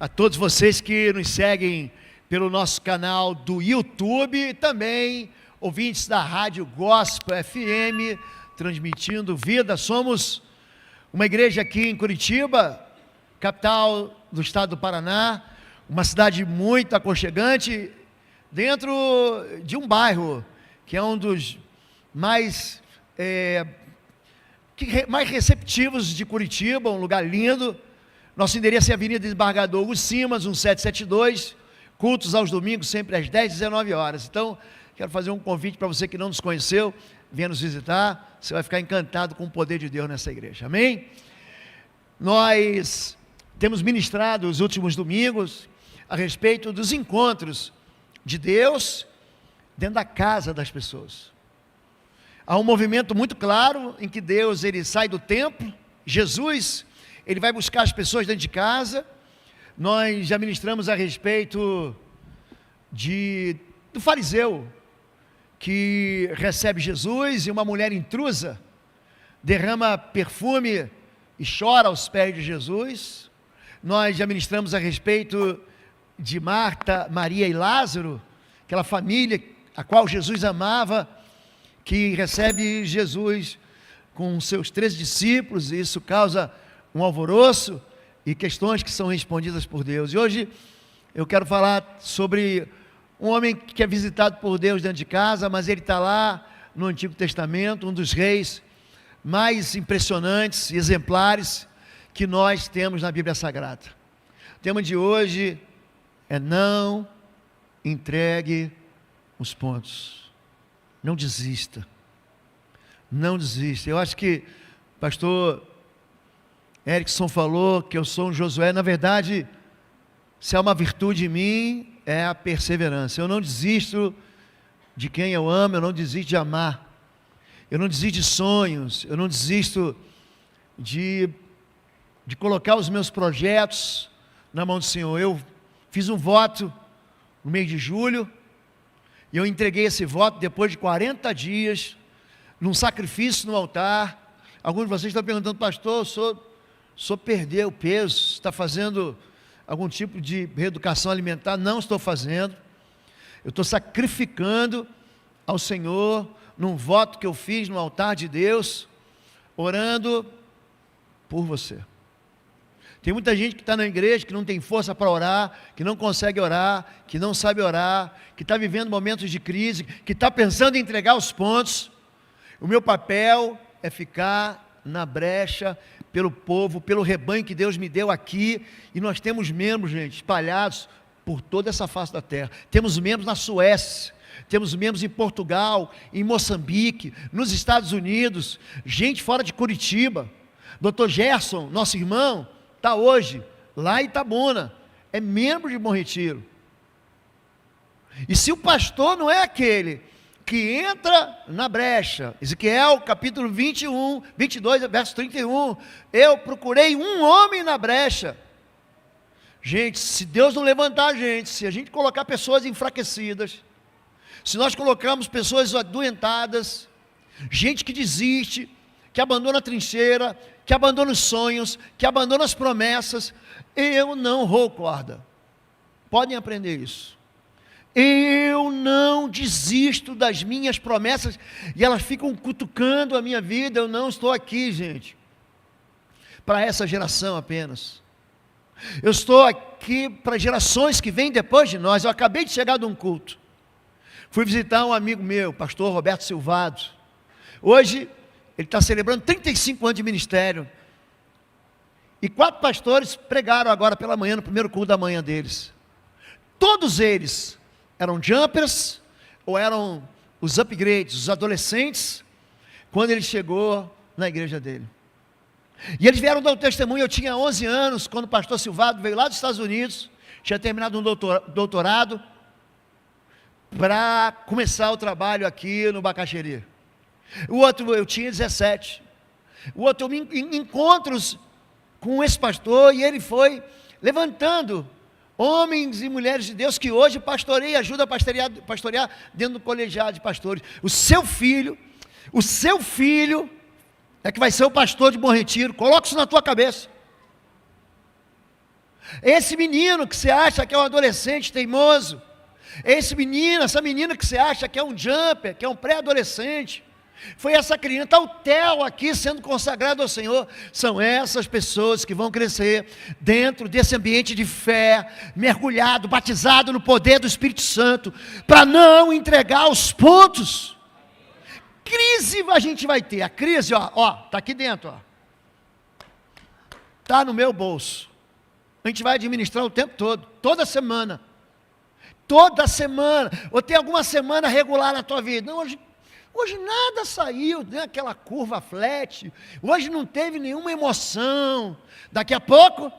a todos vocês que nos seguem pelo nosso canal do YouTube e também ouvintes da Rádio Gospel FM, transmitindo vida. Somos uma igreja aqui em Curitiba, capital do estado do Paraná, uma cidade muito aconchegante, dentro de um bairro que é um dos mais receptivos de Curitiba, um lugar lindo. Nosso endereço é Avenida Desembargador Hugo Simas, 1772, cultos aos domingos, sempre às 10, 19 horas. Então, quero fazer um convite para você que não nos conheceu, venha nos visitar, você vai ficar encantado com o poder de Deus nessa igreja, amém? Nós temos ministrado os últimos domingos a respeito dos encontros de Deus dentro da casa das pessoas. Há um movimento muito claro em que Deus, ele sai do templo, Jesus, ele vai buscar as pessoas dentro de casa. Nós já ministramos a respeito do fariseu que recebe Jesus e uma mulher intrusa derrama perfume e chora aos pés de Jesus. Nós já ministramos a respeito de Marta, Maria e Lázaro, aquela família a qual Jesus amava, que recebe Jesus com seus 13 discípulos, e isso causa um alvoroço e questões que são respondidas por Deus. E hoje eu quero falar sobre um homem que é visitado por Deus dentro de casa, mas ele está lá no Antigo Testamento, um dos reis mais impressionantes e exemplares que nós temos na Bíblia Sagrada. O tema de hoje é: não entregue os pontos. Não desista. Não desista. Eu acho que o pastor Erickson falou que eu sou um Josué. Na verdade, se há uma virtude em mim, é a perseverança. Eu não desisto de quem eu amo, eu não desisto de amar. Eu não desisto de sonhos, eu não desisto de colocar os meus projetos na mão do Senhor. Eu fiz um voto no mês de julho, e eu entreguei esse voto depois de 40 dias, num sacrifício no altar. Alguns de vocês estão perguntando: pastor, o senhor perdeu peso, está fazendo algum tipo de reeducação alimentar? Não estou fazendo. Eu estou sacrificando ao Senhor, num voto que eu fiz no altar de Deus, orando por você. Tem muita gente que está na igreja, que não tem força para orar, que não consegue orar, que não sabe orar, que está vivendo momentos de crise, que está pensando em entregar os pontos. O meu papel é ficar na brecha pelo povo, pelo rebanho que Deus me deu aqui, e nós temos membros, gente, espalhados por toda essa face da terra. Temos membros na Suécia, temos membros em Portugal, em Moçambique, nos Estados Unidos, gente fora de Curitiba. Dr. Gerson, nosso irmão, está hoje lá em Itabuna, é membro de Bom Retiro. E se o pastor não é aquele que entra na brecha, Ezequiel capítulo 21, 22, verso 31, eu procurei um homem na brecha. Gente, se Deus não levantar a gente, se a gente colocar pessoas enfraquecidas, se nós colocarmos pessoas adoentadas, gente que desiste, que abandona a trincheira, que abandona os sonhos, que abandona as promessas, eu não roo corda. Podem aprender isso. Eu não desisto das minhas promessas, e elas ficam cutucando a minha vida. Eu não estou aqui, gente, para essa geração apenas. Eu estou aqui para gerações que vêm depois de nós. Eu acabei de chegar de um culto. Fui visitar um amigo meu, pastor Roberto Silvado. Hoje, ele está celebrando 35 anos de ministério. E 4 pastores pregaram agora pela manhã, no primeiro culto da manhã deles. Todos eles eram jumpers, ou eram os upgrades, os adolescentes, quando ele chegou na igreja dele. E eles vieram dar um testemunho. Eu tinha 11 anos, quando o pastor Silvado veio lá dos Estados Unidos, tinha terminado um doutorado, para começar o trabalho aqui no Bacaxeri. O outro, eu tinha 17. O outro, eu me encontros com esse pastor, e ele foi levantando homens e mulheres de Deus que hoje pastoreia, ajuda a pastorear dentro do colegiado de pastores. O seu filho é que vai ser o pastor de Bom Retiro. Coloca isso na tua cabeça. Esse menino que você acha que é um adolescente teimoso, esse menino, essa menina que você acha que é um jumper, que é um pré-adolescente, foi essa criança, está o Theo aqui sendo consagrado ao Senhor. São essas pessoas que vão crescer dentro desse ambiente de fé, mergulhado, batizado no poder do Espírito Santo, para não entregar os pontos. Crise a gente vai ter, a crise, está aqui dentro, está no meu bolso. A gente vai administrar o tempo todo, toda semana, ou tem alguma semana regular na tua vida. Não, hoje nada saiu, né, aquela curva flat, hoje não teve nenhuma emoção. Daqui a pouco,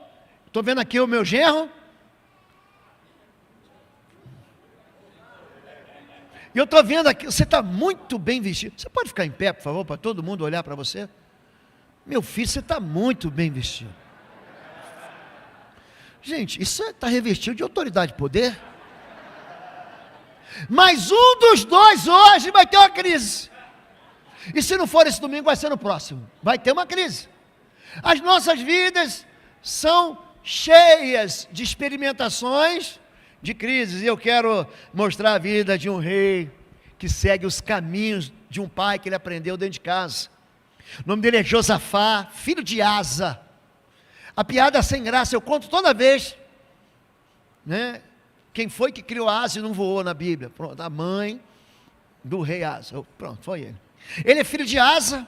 estou vendo aqui o meu genro, e eu estou vendo aqui, você está muito bem vestido. Você pode ficar em pé, por favor, para todo mundo olhar para você? Meu filho, você está muito bem vestido. Gente, isso está revestido de autoridade e poder. Mas um dos dois hoje vai ter uma crise. E se não for esse domingo, vai ser no próximo. Vai ter uma crise. As nossas vidas são cheias de experimentações, de crises. E eu quero mostrar a vida de um rei que segue os caminhos de um pai que ele aprendeu dentro de casa. O nome dele é Josafá, filho de Asa. A piada sem graça eu conto toda vez, né? Quem foi que criou Asa e não voou na Bíblia? Pronto, a mãe do rei Asa. Pronto, foi ele. Ele é filho de Asa,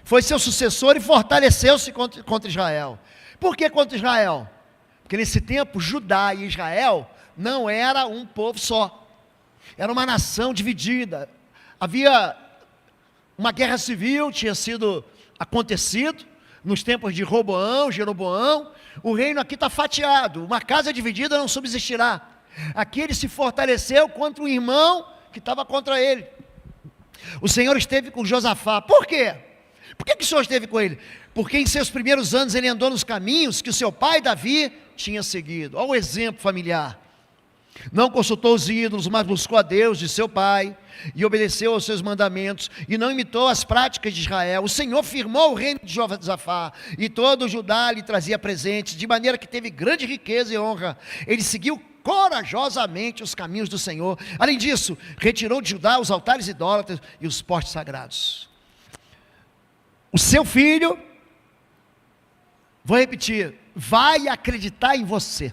foi seu sucessor e fortaleceu-se contra Israel. Por que contra Israel? Porque nesse tempo, Judá e Israel não era um povo só. Era uma nação dividida. Havia uma guerra civil, tinha sido acontecido nos tempos de Roboão, Jeroboão. O reino aqui está fatiado. Uma casa dividida não subsistirá. Aqui ele se fortaleceu contra um irmão que estava contra ele. O Senhor esteve com Josafá. Por quê? Por que o Senhor esteve com ele? Porque em seus primeiros anos ele andou nos caminhos que o seu pai Davi tinha seguido. Olha o exemplo familiar. Não consultou os ídolos, mas buscou a Deus de seu pai, e obedeceu aos seus mandamentos, e não imitou as práticas de Israel. O Senhor firmou o reino de Josafá, e todo o Judá lhe trazia presentes, de maneira que teve grande riqueza e honra. Ele seguiu corajosamente os caminhos do Senhor. Além disso, retirou de Judá os altares idólatras e os postes sagrados. O seu filho, vou repetir, vai acreditar em você.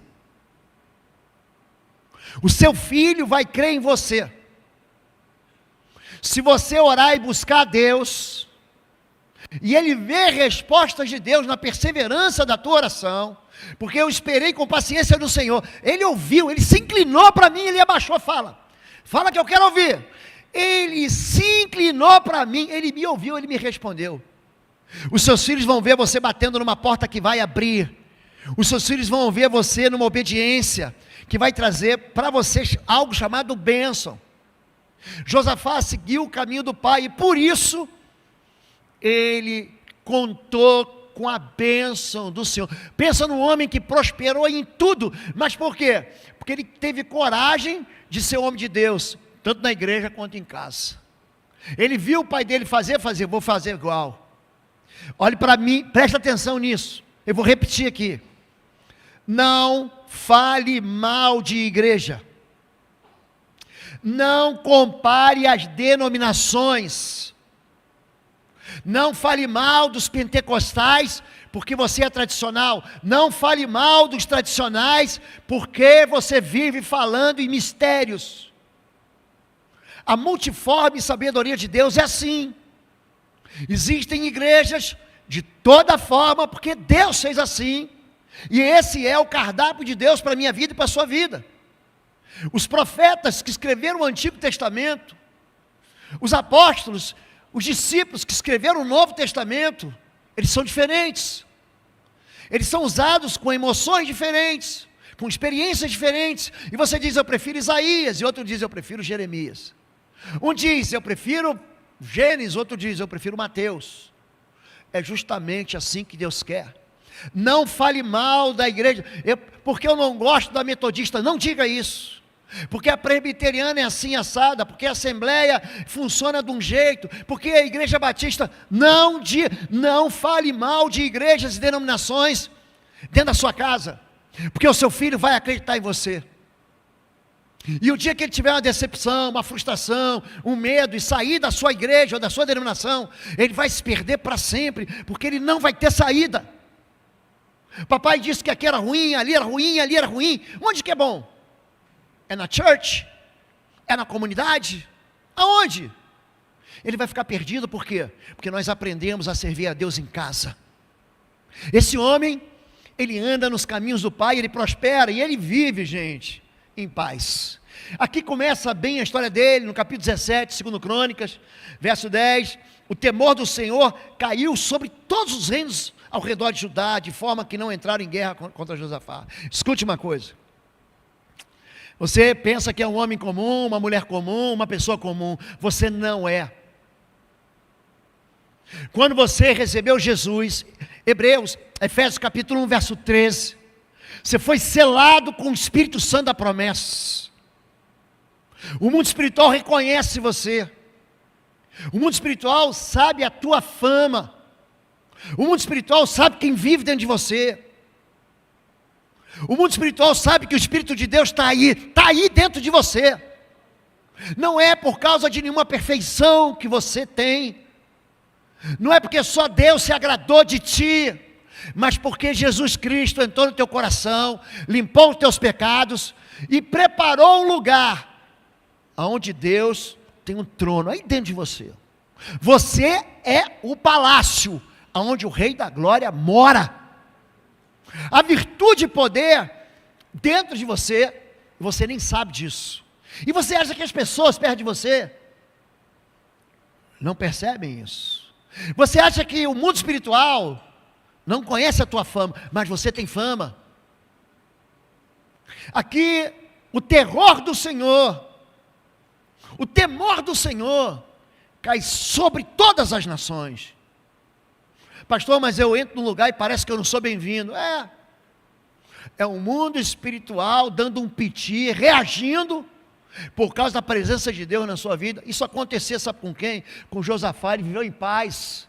O seu filho vai crer em você. Se você orar e buscar a Deus, e ele ver respostas de Deus na perseverança da tua oração, porque eu esperei com paciência no Senhor, ele ouviu, ele se inclinou para mim, ele abaixou, fala que eu quero ouvir. Ele se inclinou para mim, ele me ouviu, ele me respondeu. Os seus filhos vão ver você batendo numa porta que vai abrir. Os seus filhos vão ver você numa obediência que vai trazer para vocês algo chamado bênção. Josafá seguiu o caminho do pai, e por isso ele contou com a bênção do Senhor. Pensa num homem que prosperou em tudo, mas por quê? Porque ele teve coragem de ser homem de Deus, tanto na igreja quanto em casa. Ele viu o pai dele fazer, vou fazer igual. Olhe para mim, preste atenção nisso, eu vou repetir aqui. Não fale mal de igreja. Não compare as denominações. Não fale mal dos pentecostais, porque você é tradicional. Não fale mal dos tradicionais, porque você vive falando em mistérios. A multiforme sabedoria de Deus é assim. Existem igrejas de toda forma, porque Deus fez assim. E esse é o cardápio de Deus para a minha vida e para a sua vida. Os profetas que escreveram o Antigo Testamento, os apóstolos, os discípulos que escreveram o Novo Testamento, eles são diferentes. Eles são usados com emoções diferentes, com experiências diferentes. E você diz, eu prefiro Isaías, e outro diz, eu prefiro Jeremias. Um diz, eu prefiro Gênesis, outro diz, eu prefiro Mateus. É justamente assim que Deus quer. Não fale mal da igreja, porque eu não gosto da metodista, não diga isso. Porque a presbiteriana é assim assada, porque a assembleia funciona de um jeito, porque a igreja batista, não fale mal de igrejas e denominações dentro da sua casa. porque o seu filho vai acreditar em você. E o dia que ele tiver uma decepção, uma frustração, um medo, e sair da sua igreja ou da sua denominação, ele vai se perder para sempre, porque ele não vai ter saída. Papai disse que aqui era ruim, ali era ruim, ali era ruim. Onde que é bom? É na church? É na comunidade? Aonde? Ele vai ficar perdido, por quê? Porque nós aprendemos a servir a Deus em casa. Esse homem, ele anda nos caminhos do Pai, ele prospera e ele vive, gente, em paz. Aqui começa bem a história dele, no capítulo 17, 2 Crônicas, verso 10. O temor do Senhor caiu sobre todos os reinos ao redor de Judá, de forma que não entraram em guerra contra Josafá. Escute uma coisa. Você pensa que é um homem comum, uma mulher comum, uma pessoa comum. Você não é. Quando você recebeu Jesus, Efésios capítulo 1, verso 13, você foi selado com o Espírito Santo da promessa. O mundo espiritual reconhece você. O mundo espiritual sabe a tua fama. O mundo espiritual sabe quem vive dentro de você. O mundo espiritual sabe que o Espírito de Deus está aí dentro de você. Não é por causa de nenhuma perfeição que você tem. Não é porque só Deus se agradou de ti, mas porque Jesus Cristo entrou no teu coração, limpou os teus pecados e preparou um lugar onde Deus tem um trono aí dentro de você. Você é o palácio onde o Rei da Glória mora. A virtude e poder dentro de você, você nem sabe disso. E você acha que as pessoas perto de você não percebem isso. Você acha que o mundo espiritual não conhece a tua fama, mas você tem fama. Aqui, o terror do Senhor, o temor do Senhor, cai sobre todas as nações. Pastor, mas eu entro num lugar e parece que eu não sou bem-vindo. É o mundo espiritual dando um piti, reagindo, por causa da presença de Deus na sua vida. Isso acontecia, sabe com quem? Com Josafá, ele viveu em paz.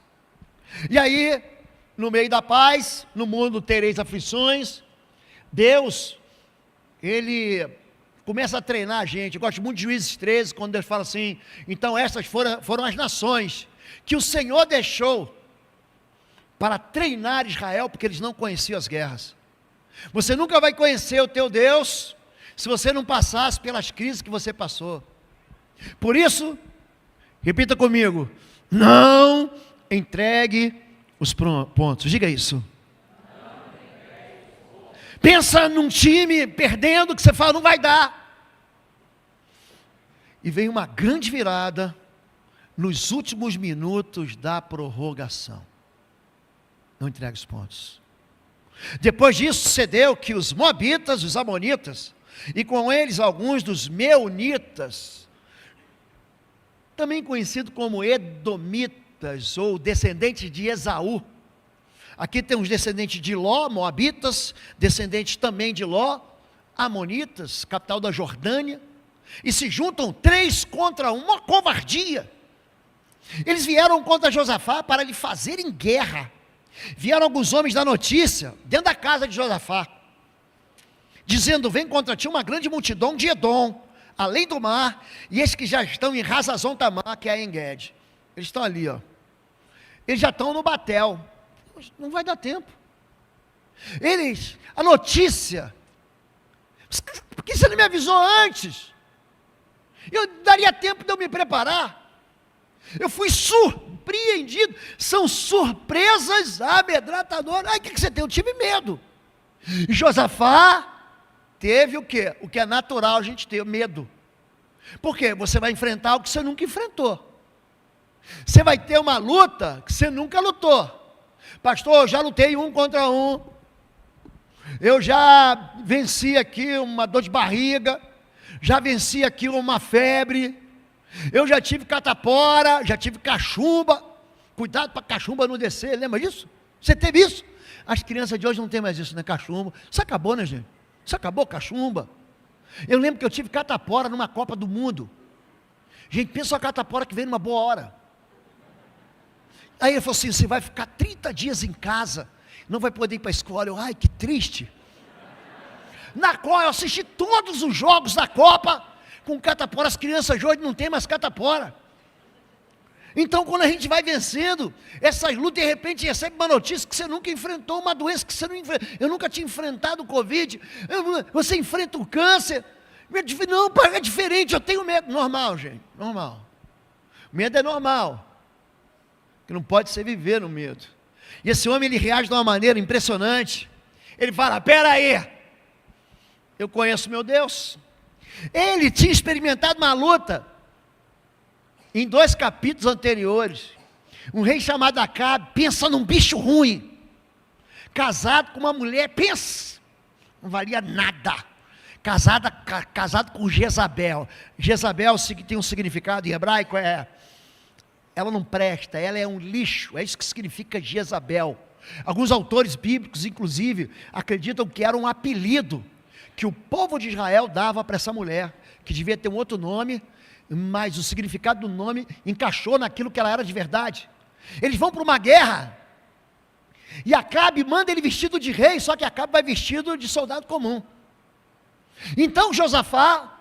E aí, no meio da paz, no mundo tereis aflições. Deus, ele começa a treinar a gente. Eu gosto muito de Juízes 13, quando Deus fala assim: então essas foram as nações que o Senhor deixou para treinar Israel, porque eles não conheciam as guerras. Você nunca vai conhecer o teu Deus se você não passasse pelas crises que você passou. Por isso, repita comigo: não entregue os pontos. Diga isso. Pensa num time perdendo, que você fala, não vai dar. E vem uma grande virada nos últimos minutos da prorrogação. Não entregue os pontos. Depois disso, sucedeu que os moabitas, os amonitas, e com eles alguns dos meunitas, também conhecido como edomitas, ou descendentes de Esaú. Aqui tem os descendentes de Ló, moabitas, descendentes também de Ló, amonitas, capital da Jordânia, e se juntam 3 contra 1, uma covardia. Eles vieram contra Josafá para lhe fazerem guerra. Vieram alguns homens da notícia, dentro da casa de Josafá, dizendo: vem contra ti uma grande multidão de Edom, além do mar, e esses que já estão em Razazon Tamar, que é En-Gedi. Eles estão ali, ó. Eles já estão no Batel. Não vai dar tempo. A notícia, por que você não me avisou antes? Eu daria tempo de eu me preparar. Eu fui surpreendido. São surpresas amedrontadoras. Aí o que você tem? Eu tive medo. E Josafá teve o quê? O que é natural a gente ter, medo. Por quê? Você vai enfrentar algo que você nunca enfrentou. Você vai ter uma luta que você nunca lutou. Pastor, eu já lutei 1 contra 1. Eu já venci aqui uma dor de barriga. Já venci aqui uma febre. Eu já tive catapora, já tive cachumba. Cuidado para a cachumba não descer, lembra disso? Você teve isso? As crianças de hoje não tem mais isso, né? Cachumba. Isso acabou, né, gente? Isso acabou, cachumba. Eu lembro que eu tive catapora numa Copa do Mundo. Gente, pensa uma catapora que veio numa boa hora. Aí ele falou assim: você vai ficar 30 dias em casa, não vai poder ir para a escola. Ai, que triste. na qual eu assisti todos os jogos da Copa com catapora. As crianças de hoje não tem mais catapora. Então, quando a gente vai vencendo essas lutas, de repente recebe uma notícia que você nunca enfrentou, uma doença que você não enfrentou. Eu nunca tinha enfrentado o Covid. Você enfrenta o câncer. Não, é diferente, eu tenho medo. Normal, gente, normal. Medo é normal. Que não pode ser viver no medo. E esse homem, ele reage de uma maneira impressionante. Ele fala: pera aí, eu conheço meu Deus. Ele tinha experimentado uma luta em 2 capítulos anteriores. Um rei chamado Acabe, pensa num bicho ruim, casado com uma mulher, pensa, não valia nada, casado com Jezabel. Jezabel tem um significado em hebraico, ela não presta, ela é um lixo, é isso que significa Jezabel. Alguns autores bíblicos, inclusive, acreditam que era um apelido que o povo de Israel dava para essa mulher, que devia ter um outro nome, mas o significado do nome encaixou naquilo que ela era de verdade. Eles vão para uma guerra, e Acabe manda ele vestido de rei, só que Acabe vai vestido de soldado comum. Então Josafá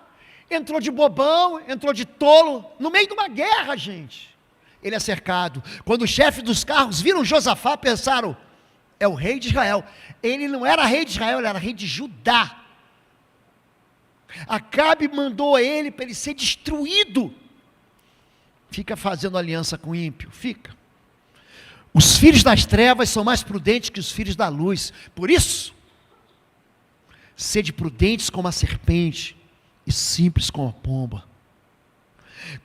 entrou de bobão, entrou de tolo, no meio de uma guerra, gente. Ele é cercado. Quando os chefes dos carros viram Josafá, pensaram: é o rei de Israel. Ele não era rei de Israel, ele era rei de Judá. Acabe mandou ele para ele ser destruído. Fica fazendo aliança com o ímpio, fica. Os filhos das trevas são mais prudentes que os filhos da luz. Por isso, sede prudentes como a serpente e simples como a pomba.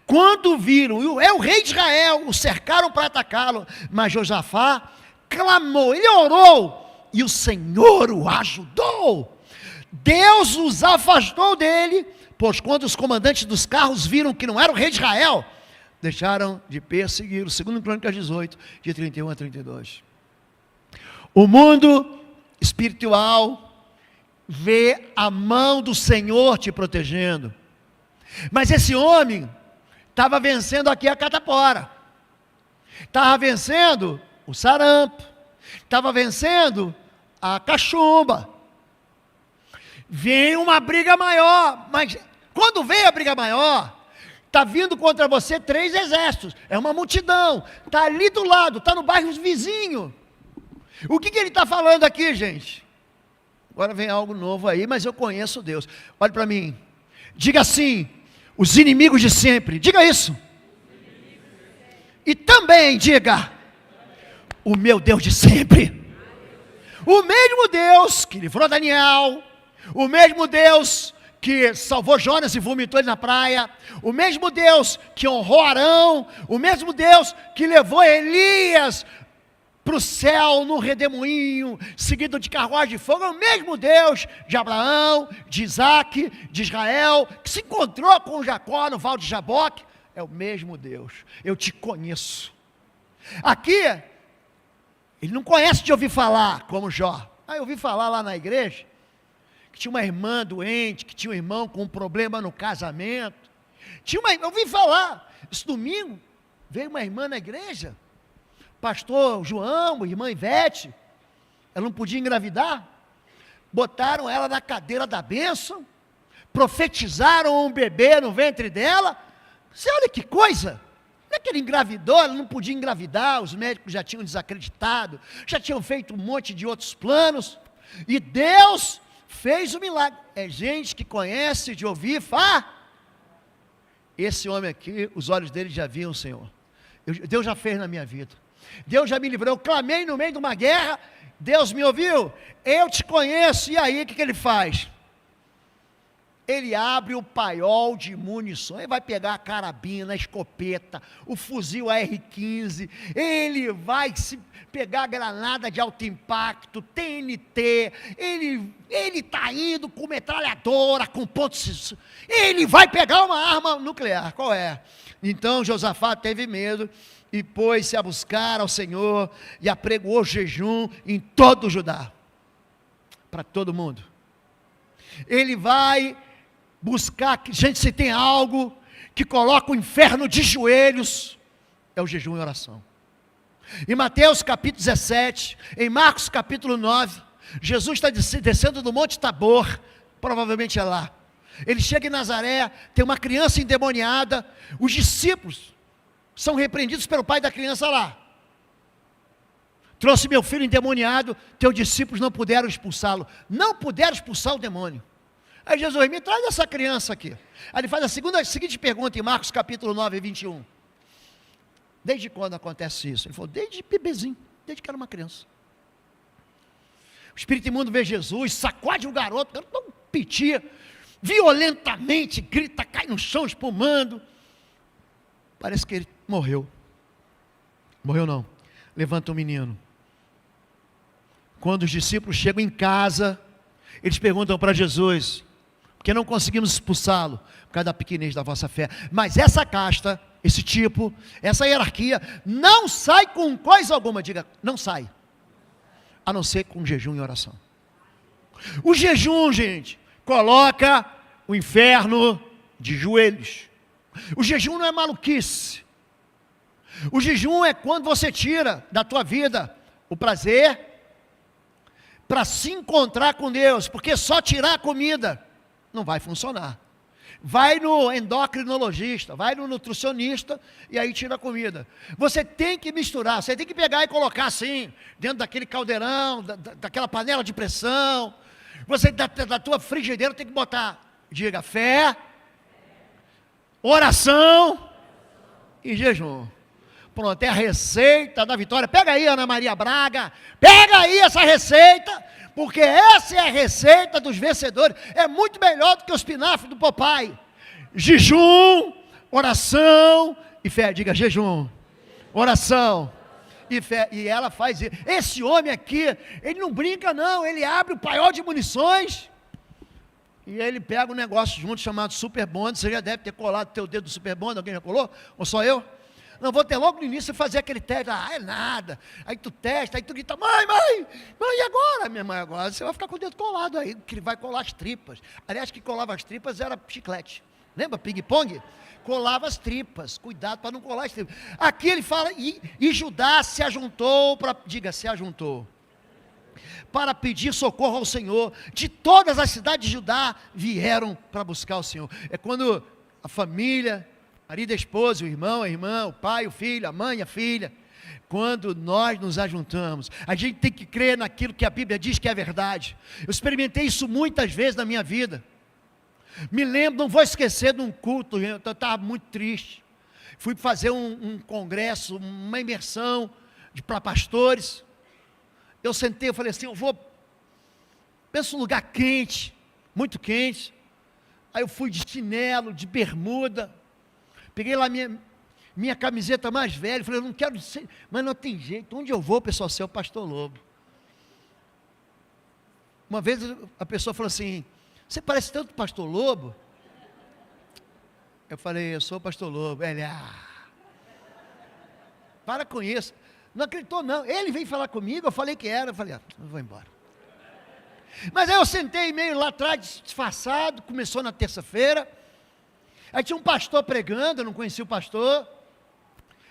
Quando viram, é o rei de Israel, o cercaram para atacá-lo, mas Josafá clamou, ele orou, e o Senhor o ajudou. Deus os afastou dele, pois quando os comandantes dos carros viram que não era o rei de Israel, deixaram de perseguir. O 2 Crônicas 18, de 31 a 32. O mundo espiritual vê a mão do Senhor te protegendo, mas esse homem estava vencendo aqui a catapora, estava vencendo o sarampo, estava vencendo a cachumba. Vem uma briga maior, mas quando vem a briga maior, está vindo contra você 3 exércitos, é uma multidão, está ali do lado, está no bairro vizinho. O que ele está falando aqui, gente? Agora vem algo novo aí, mas eu conheço Deus. Olhe para mim, diga assim: os inimigos de sempre, diga isso. E também diga: o meu Deus de sempre. O mesmo Deus que livrou Daniel, o mesmo Deus que salvou Jonas e vomitou ele na praia, o mesmo Deus que honrou Arão, o mesmo Deus que levou Elias para o céu no redemoinho, seguido de carruagem de fogo, é o mesmo Deus de Abraão, de Isaac, de Israel, que se encontrou com Jacó no Val de Jaboque, é o mesmo Deus. Eu te conheço. Aqui, ele não conhece de ouvir falar, como Jó. Eu ouvi falar lá na igreja, que tinha uma irmã doente, que tinha um irmão com um problema no casamento. Eu ouvi falar, esse domingo, veio uma irmã na igreja, pastor João, irmã Ivete, ela não podia engravidar, botaram ela na cadeira da bênção, profetizaram um bebê no ventre dela. Você olha que coisa, não é que ele engravidou, ela não podia engravidar, os médicos já tinham desacreditado, já tinham feito um monte de outros planos, e Deus fez o milagre. É gente que conhece de ouvir falar. Esse homem aqui, os olhos dele já viam o Senhor. Deus já fez na minha vida, Deus já me livrou. Eu clamei no meio de uma guerra, Deus me ouviu. Eu te conheço. E aí, o que ele faz? Ele abre o paiol de munições, ele vai pegar a carabina, a escopeta, o fuzil AR-15, ele vai pegar a granada de alto impacto, TNT, ele está indo com metralhadora, com pontos, ele vai pegar uma arma nuclear. Qual é? Então Josafá teve medo e pôs-se a buscar ao Senhor e apregoou jejum em todo o Judá, para todo mundo. Ele vai buscar, gente, se tem algo que coloca o inferno de joelhos, é o jejum e oração. Em Mateus capítulo 17, em Marcos capítulo 9, Jesus está descendo do Monte Tabor, provavelmente é lá. Ele chega em Nazaré, tem uma criança endemoniada, os discípulos são repreendidos pelo pai da criança lá. Trouxe meu filho endemoniado, teus discípulos não puderam expulsá-lo. Não puderam expulsar o demônio. Aí Jesus, me traz essa criança aqui. Aí ele faz a seguinte pergunta em Marcos capítulo 9, 21. Desde quando acontece isso? Ele falou, desde bebezinho, desde que era uma criança. O espírito imundo vê Jesus, sacode o garoto, dá um piti, violentamente, grita, cai no chão espumando. Parece que ele morreu. Morreu não. Levanta o menino. Quando os discípulos chegam em casa, eles perguntam para Jesus, porque não conseguimos expulsá-lo, por causa da pequenez da vossa fé. Mas essa casta, esse tipo, essa hierarquia, não sai com coisa alguma, diga, não sai, a não ser com jejum e oração. O jejum, gente, coloca o inferno de joelhos. O jejum não é maluquice. O jejum é quando você tira da tua vida o prazer para se encontrar com Deus, porque só tirar a comida não vai funcionar. Vai no endocrinologista, vai no nutricionista e aí tira a comida. Você tem que misturar, você tem que pegar e colocar assim, dentro daquele caldeirão, daquela panela de pressão. Você da tua frigideira tem que botar, diga, fé, oração e jejum. Pronto, é a receita da vitória. Pega aí, Ana Maria Braga, pega aí essa receita, porque essa é a receita dos vencedores. É muito melhor do que o espinafre do Popeye. Jejum, oração e fé. Diga, jejum, oração e fé. E ela faz isso. Esse homem aqui, ele não brinca não, ele abre o paiol de munições e ele pega um negócio junto chamado Super Bond. Você já deve ter colado o teu dedo do Super Bond, alguém já colou? Ou só eu? Não, vou ter logo no início fazer aquele teste, é nada, aí tu testa, aí tu grita, mãe, e agora, minha mãe, agora você vai ficar com o dedo colado aí, que ele vai colar as tripas. Aliás, que colava as tripas era chiclete, lembra, ping-pong? Colava as tripas, cuidado para não colar as tripas. Aqui ele fala, e Judá se ajuntou, se ajuntou, para pedir socorro ao Senhor. De todas as cidades de Judá vieram para buscar o Senhor. É quando a família, marido, a esposa, o irmão, a irmã, o pai, o filho, a mãe, a filha, quando nós nos ajuntamos, a gente tem que crer naquilo que a Bíblia diz que é verdade. Eu experimentei isso muitas vezes na minha vida. Me lembro, não vou esquecer de um culto, eu estava muito triste. Fui fazer um congresso, uma imersão para pastores. Eu sentei, eu falei assim, penso num lugar quente, muito quente. Aí eu fui de chinelo, de bermuda. Peguei lá minha camiseta mais velha, falei, eu não quero ser, mas não tem jeito, onde eu vou, pessoal, ser o pastor Lobo. Uma vez a pessoa falou assim, você parece tanto pastor Lobo. Eu falei, eu sou o pastor Lobo. Ele, para com isso. Não acreditou não, ele veio falar comigo, eu falei que era, eu falei, eu vou embora. Mas aí eu sentei meio lá atrás, disfarçado, começou na terça-feira. Aí tinha um pastor pregando, eu não conhecia o pastor.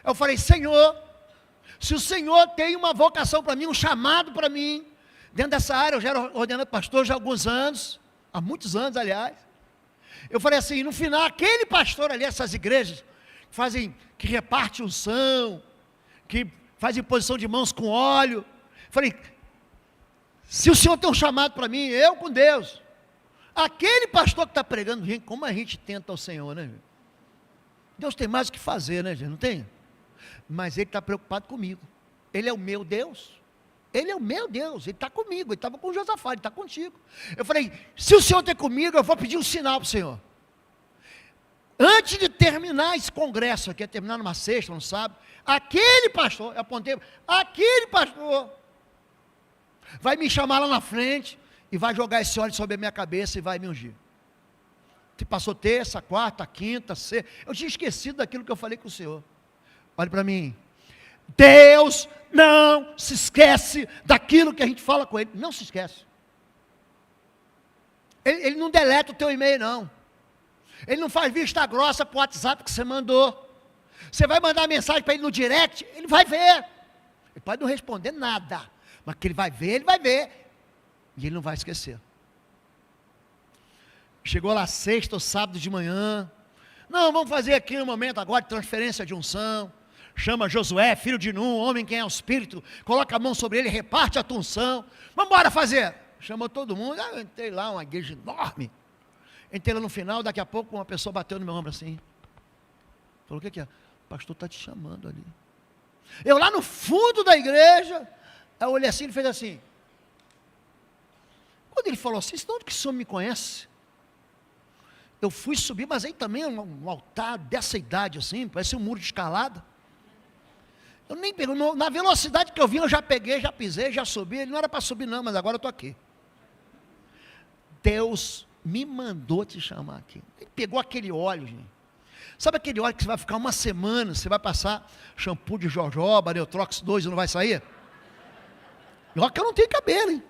Eu falei, Senhor, se o Senhor tem uma vocação para mim, um chamado para mim, dentro dessa área, eu já era ordenado pastor já há alguns anos, há muitos anos, aliás. Eu falei assim, no final, aquele pastor ali, essas igrejas, que reparte unção, que fazem posição de mãos com óleo. Falei, se o Senhor tem um chamado para mim, eu com Deus. Aquele pastor que está pregando, gente, como a gente tenta ao Senhor, né? Deus tem mais o que fazer, né, gente? Não tem? Mas Ele está preocupado comigo. Ele é o meu Deus. Ele é o meu Deus. Ele está comigo. Ele estava com Josafá, Ele está contigo. Eu falei, se o Senhor tem comigo, eu vou pedir um sinal para o Senhor. Antes de terminar esse congresso aqui, terminar numa sexta, no sábado, aquele pastor, eu apontei, aquele pastor vai me chamar lá na frente e vai jogar esse óleo sobre a minha cabeça e vai me ungir. Passou terça, quarta, quinta, sexta. Eu tinha esquecido daquilo que eu falei com o Senhor. Olha para mim. Deus não se esquece daquilo que a gente fala com Ele. Não se esquece. Ele não deleta o teu e-mail, não. Ele não faz vista grossa para o WhatsApp que você mandou. Você vai mandar mensagem para Ele no direct, Ele vai ver. Ele pode não responder nada. Mas que Ele vai ver, Ele vai ver. E Ele não vai esquecer. Chegou lá sexta ou sábado de manhã. Não, vamos fazer aqui um momento agora de transferência de unção. Chama Josué, filho de Nun, homem quem é o Espírito, coloca a mão sobre ele, reparte a tua unção. Vamos embora fazer. Chamou todo mundo. Eu entrei lá, uma igreja enorme. Entrei lá no final, daqui a pouco uma pessoa bateu no meu ombro assim. Falou, o que é? O pastor está te chamando ali. Eu lá no fundo da igreja, eu olhei assim, ele fez assim. Quando ele falou assim, de onde que o senhor me conhece? Eu fui subir, mas aí também um altar dessa idade assim, parece um muro de escalada. Eu nem peguei, na velocidade que eu vim, eu já peguei, já pisei, já subi. Ele não era para subir não, mas agora eu estou aqui. Deus me mandou te chamar aqui. Ele pegou aquele óleo, gente. Sabe aquele óleo que você vai ficar uma semana, você vai passar shampoo de jojoba, Neutrox 2 e não vai sair? Olha que eu não tenho cabelo, hein?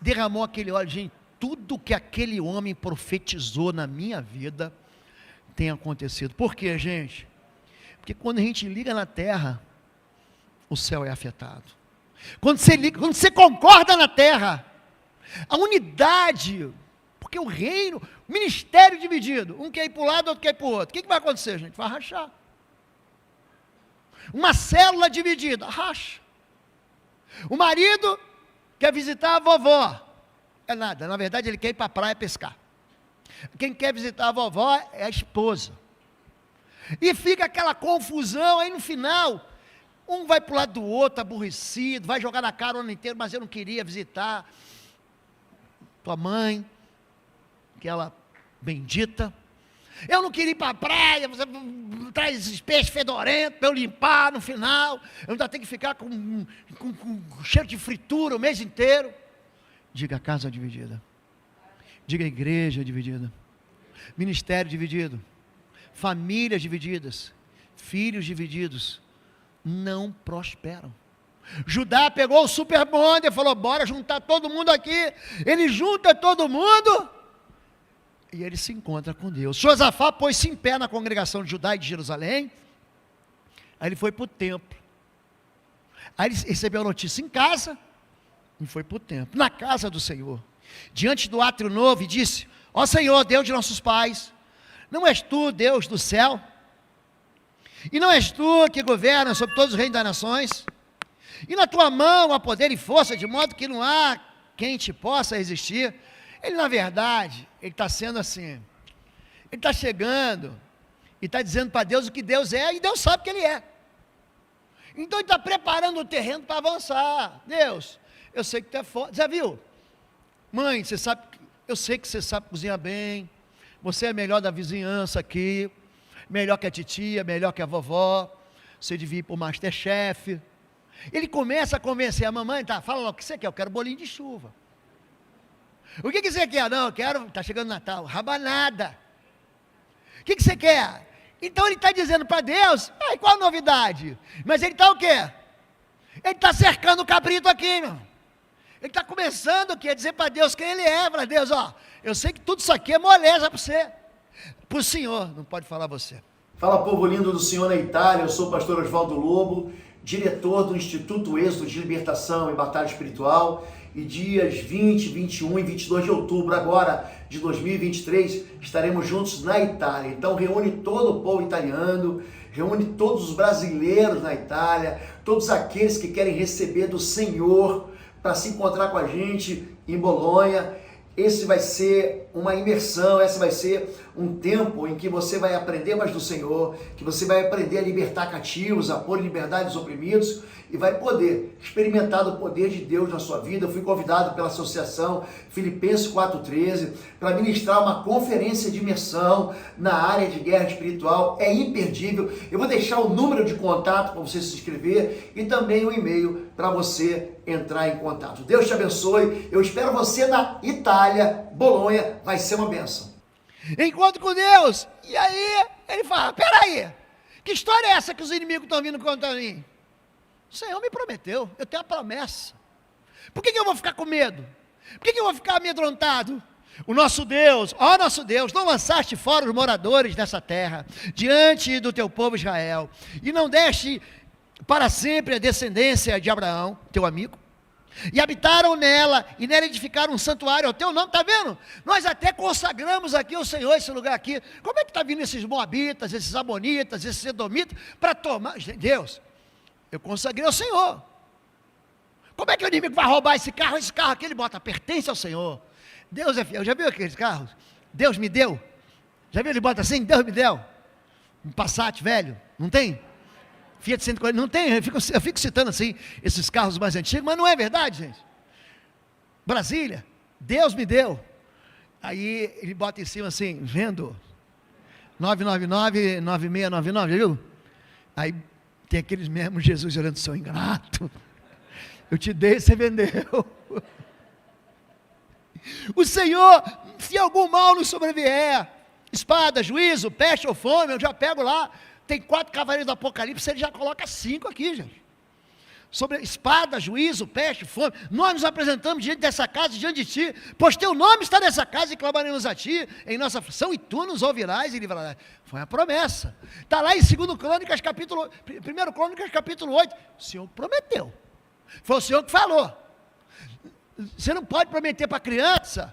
Derramou aquele óleo, gente. Tudo que aquele homem profetizou na minha vida tem acontecido. Por quê, gente? Porque quando a gente liga na terra, o céu é afetado. Quando você concorda na terra, a unidade, porque o reino, o ministério dividido, um quer ir para um lado, outro quer ir para o outro. O que vai acontecer, gente? Vai rachar. Uma célula dividida, racha. O marido quer visitar a vovó. É nada, na verdade ele quer ir para a praia pescar. Quem quer visitar a vovó é a esposa. E fica aquela confusão, aí no final, um vai para o lado do outro, aborrecido, vai jogar na cara o ano inteiro, mas eu não queria visitar tua mãe, aquela bendita. Eu não queria ir para a praia, você traz esses peixes fedorentos para eu limpar no final, eu ainda tenho que ficar com cheiro de fritura o mês inteiro. Diga casa dividida, diga igreja dividida, ministério dividido, famílias divididas, filhos divididos, não prosperam. Judá pegou o super bonde e falou, bora juntar todo mundo aqui. Ele junta todo mundo e ele se encontra com Deus. Josafá pôs-se em pé na congregação de Judá e de Jerusalém. Aí ele foi para o templo. Aí ele recebeu a notícia em casa e foi para o templo, na casa do Senhor, diante do átrio novo, e disse, ó Senhor, Deus de nossos pais, não és tu Deus do céu? E não és tu que governa sobre todos os reinos das nações? E na tua mão há poder e força, de modo que não há quem te possa resistir. Ele na verdade, ele está sendo assim, ele está chegando, e está dizendo para Deus o que Deus é, e Deus sabe que Ele é. Então ele está preparando o terreno para avançar. Deus, eu sei que tu é forte, já viu? Mãe, você sabe, eu sei que você sabe cozinhar bem, você é melhor da vizinhança aqui, melhor que a titia, melhor que a vovó, você devia ir para o Masterchef. Ele começa a convencer a mamãe, tá, fala logo o que você quer, eu quero bolinho de chuva. O que você quer? Não, eu quero, está chegando Natal, rabanada. O que você quer? Então ele está dizendo para Deus, qual a novidade? Mas ele está o quê? Ele está cercando o cabrito aqui, meu. Ele está começando o quê? A dizer para Deus quem Ele é. Para Deus, ó, eu sei que tudo isso aqui é moleza para você. Para o Senhor, não pode falar você. Fala, povo lindo do Senhor na Itália, eu sou o pastor Oswaldo Lobo, diretor do Instituto Êxodo de Libertação e Batalha Espiritual, e dias 20, 21 e 22 de outubro agora de 2023, estaremos juntos na Itália. Então reúne todo o povo italiano, reúne todos os brasileiros na Itália, todos aqueles que querem receber do Senhor, para se encontrar com a gente em Bolonha. Esse vai ser uma imersão, esse vai ser um tempo em que você vai aprender mais do Senhor, que você vai aprender a libertar cativos, a pôr em liberdade os oprimidos, e vai poder experimentar do poder de Deus na sua vida. Eu fui convidado pela associação Filipenses 4:13 para ministrar uma conferência de imersão na área de guerra espiritual. É imperdível. Eu vou deixar o número de contato para você se inscrever e também o e-mail para você entrar em contato. Deus te abençoe. Eu espero você na Itália, Bolonha. Vai ser uma bênção. Encontro com Deus. E aí ele fala, peraí, que história é essa que os inimigos estão vindo contra mim? O Senhor me prometeu, eu tenho a promessa. Por que eu vou ficar com medo? Por que eu vou ficar amedrontado? O nosso Deus, ó nosso Deus, não lançaste fora os moradores dessa terra, diante do teu povo Israel, e não deste para sempre a descendência de Abraão, teu amigo, e habitaram nela, e nela edificaram um santuário ao teu nome. Está vendo? Nós até consagramos aqui ao Senhor esse lugar aqui. Como é que está vindo esses moabitas, esses amonitas, esses edomitas, para tomar? Deus, eu consagrei ao Senhor. Como é que o inimigo vai roubar esse carro? Esse carro aqui ele bota, pertence ao Senhor. Deus é fiel. Já viu aqueles carros? Deus me deu. Já viu ele bota assim? Deus me deu. Um Passat velho, não tem? Fiat 140, não tem, eu fico citando assim, esses carros mais antigos, mas não é verdade, gente. Brasília, Deus me deu. Aí ele bota em cima assim, vendo, 999-9699, já viu? Aí tem aqueles mesmos, Jesus olhando, seu ingrato, eu te dei, você vendeu. O Senhor, se algum mal nos sobrevier, espada, juízo, peste ou fome, eu já pego lá, tem 4 cavaleiros do Apocalipse, ele já coloca 5 aqui, gente. Sobre espada, juízo, peste, fome. Nós nos apresentamos diante dessa casa, diante de ti, pois teu nome está nessa casa e clamaremos a ti em nossa aflição, e tu nos ouvirás e livrarás. Foi a promessa. Está lá em 2 Crônicas, capítulo 1 Crônicas, capítulo 8. O Senhor prometeu. Foi o Senhor que falou. Você não pode prometer para a criança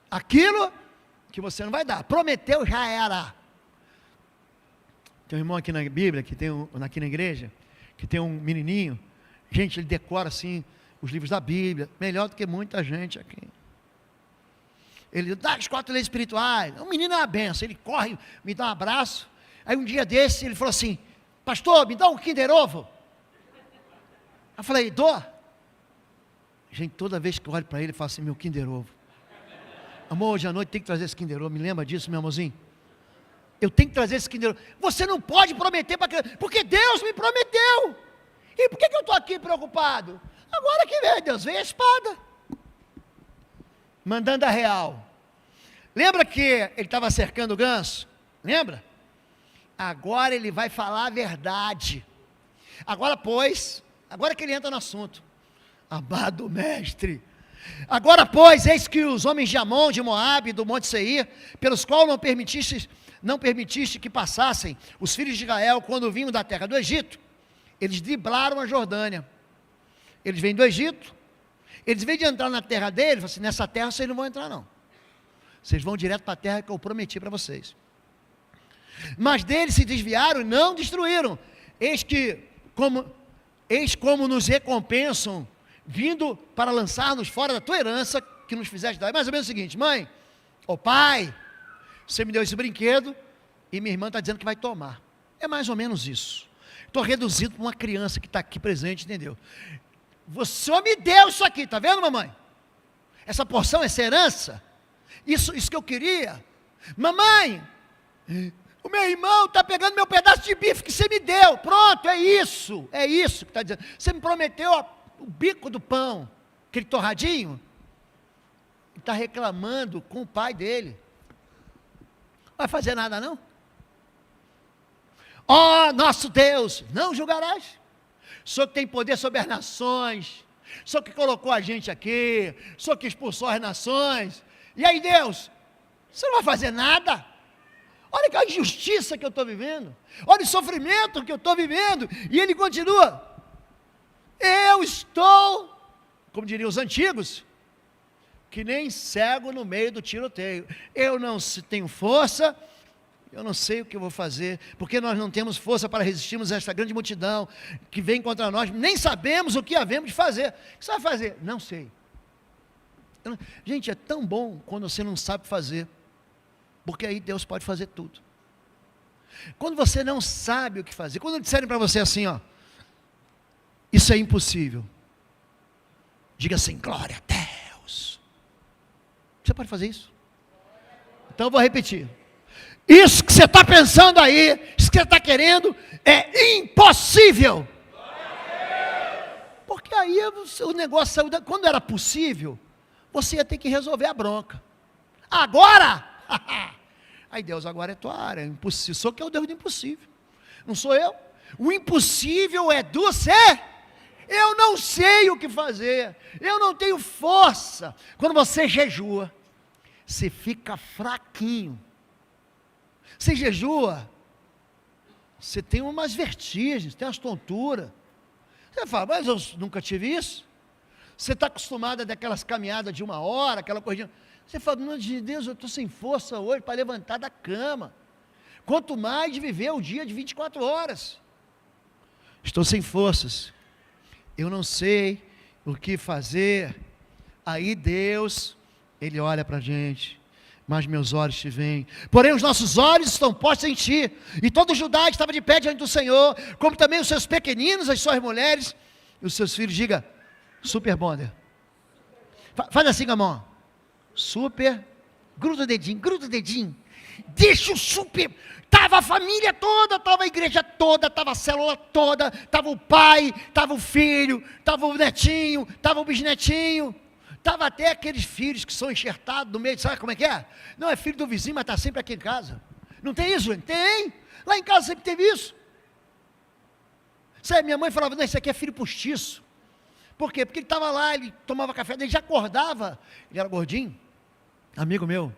aquilo que você não vai dar. Prometeu, já era. Tem um irmão aqui na Bíblia, aqui na igreja, que tem um menininho, gente, ele decora assim, os livros da Bíblia, melhor do que muita gente aqui. Ele dá as 4 leis espirituais, o menino é uma benção, ele corre, me dá um abraço, aí um dia desse, ele falou assim, pastor, me dá um Kinder Ovo. Eu falei, dou. Gente, toda vez que eu olho para ele, eu falo assim, meu Kinder Ovo. Amor, hoje à noite tem que trazer esse Kinder Ovo, me lembra disso, meu amorzinho? Eu tenho que trazer esse Kinder Ovo. Você não pode prometer para criança, porque Deus me prometeu. E por que eu estou aqui preocupado? Agora que vem, Deus, vem a espada. Mandando a real. Lembra que ele estava cercando o ganso? Lembra? Agora ele vai falar a verdade. Agora, pois, agora que ele entra no assunto. Amado mestre, agora, pois, eis que os homens de Amon, de Moabe, do monte Seir, pelos quais não permitiste que passassem os filhos de Israel quando vinham da terra do Egito, eles driblaram a Jordânia. Eles vêm do Egito, eles vêm de entrar na terra deles, assim, nessa terra vocês não vão entrar não, vocês vão direto para a terra que eu prometi para vocês. Mas deles se desviaram e não destruíram. Eis como nos recompensam, vindo para lançar-nos fora da tua herança, que nos fizeste dar. É mais ou menos o seguinte, mãe, ô pai, você me deu esse brinquedo, e minha irmã está dizendo que vai tomar. É mais ou menos isso. Estou reduzindo para uma criança que está aqui presente, entendeu? Você me deu isso aqui, está vendo, mamãe? Essa porção, essa herança, isso que eu queria. Mamãe, o meu irmão está pegando meu pedaço de bife que você me deu. Pronto, é isso que está dizendo. Você me prometeu o bico do pão, aquele torradinho, está reclamando com o pai dele. Vai fazer nada não? Ó nosso Deus, não julgarás. O Senhor que tem poder sobre as nações, o Senhor que colocou a gente aqui, o Senhor que expulsou as nações. E aí, Deus, você não vai fazer nada? Olha que a injustiça que eu estou vivendo, olha o sofrimento que eu estou vivendo. E ele continua, eu estou, como diriam os antigos, que nem cego no meio do tiroteio. Eu não tenho força, eu não sei o que eu vou fazer, porque nós não temos força para resistirmos a esta grande multidão que vem contra nós, nem sabemos o que havemos de fazer. O que você vai fazer? Não sei. Gente, é tão bom quando você não sabe fazer, porque aí Deus pode fazer tudo. Quando você não sabe o que fazer, quando disserem para você assim, ó, isso é impossível, diga assim, glória a Deus. Você pode fazer isso? Então eu vou repetir. Isso que você está pensando aí, isso que você está querendo, é impossível. Porque aí o negócio saiu, quando era possível, você ia ter que resolver a bronca. Agora, aí Deus, agora é tua área, é impossível. Sou que é o Deus do impossível, não sou eu. O impossível é do ser. Eu não sei o que fazer, eu não tenho força. Quando você jejua, você fica fraquinho. Você jejua, você tem umas vertigens, tem umas tonturas. Você fala, mas eu nunca tive isso. Você está acostumado a daquelas caminhadas de 1 hora, aquela corridinha. Você fala, meu Deus, eu estou sem força hoje para levantar da cama. Quanto mais de viver o dia de 24 horas. Estou sem forças. Eu não sei o que fazer. Aí Deus, Ele olha para a gente. Mas meus olhos te veem. Porém os nossos olhos estão postos em ti. E todo Judá estava de pé diante do Senhor. Como também os seus pequeninos, as suas mulheres. E os seus filhos, diga, super bonder. Faz assim com a mão. Super. Gruda o dedinho. Deixa o super. Estava a família toda, estava a igreja toda, estava a célula toda, estava o pai, estava o filho, estava o netinho, estava o bisnetinho, estava até aqueles filhos que são enxertados no meio, sabe como é que é? Não é filho do vizinho, mas está sempre aqui em casa. Não tem isso, gente? Tem. Lá em casa sempre teve isso. Sabe, minha mãe falava, não, esse aqui é filho postiço. Por quê? Porque ele estava lá, ele tomava café, ele já acordava, ele era gordinho, amigo meu,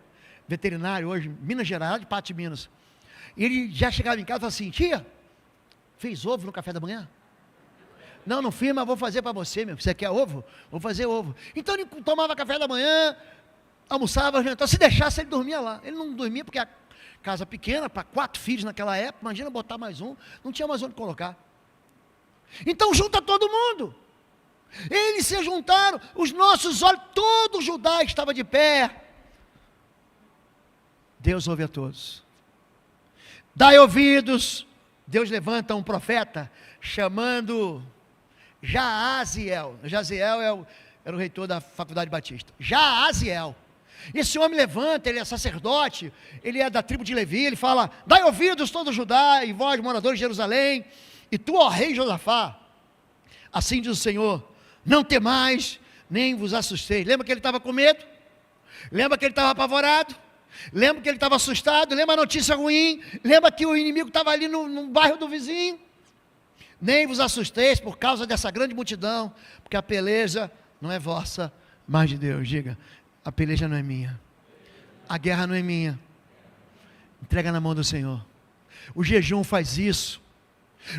veterinário hoje, Minas Gerais, de Pato de Minas. E ele já chegava em casa e falava assim, tia, fez ovo no café da manhã? Não fiz, mas vou fazer para você, meu. Você quer ovo? Vou fazer ovo. Então ele tomava café da manhã, almoçava, jantava. Se deixasse, ele dormia lá. Ele não dormia porque a casa pequena, para 4 filhos naquela época, imagina botar mais um, não tinha mais onde colocar. Então junta todo mundo. Eles se juntaram, os nossos olhos, todo Judá estava de pé. Deus ouve a todos. Dai ouvidos. Deus levanta um profeta chamando Jaaziel. Jaziel era o reitor da Faculdade Batista. Jaaziel. Esse homem levanta, ele é sacerdote, ele é da tribo de Levi, ele fala, dai ouvidos todo Judá e vós moradores de Jerusalém, e tu, ó rei Josafá, assim diz o Senhor, não temais, nem vos assusteis. Lembra que ele estava com medo? Lembra que ele estava apavorado? Lembra que ele estava assustado? Lembra a notícia ruim? Lembra que o inimigo estava ali no bairro do vizinho? Nem vos assusteis por causa dessa grande multidão, porque a peleja não é vossa, mas de Deus. Diga, a peleja não é minha, a guerra não é minha, entrega na mão do Senhor. O jejum faz isso.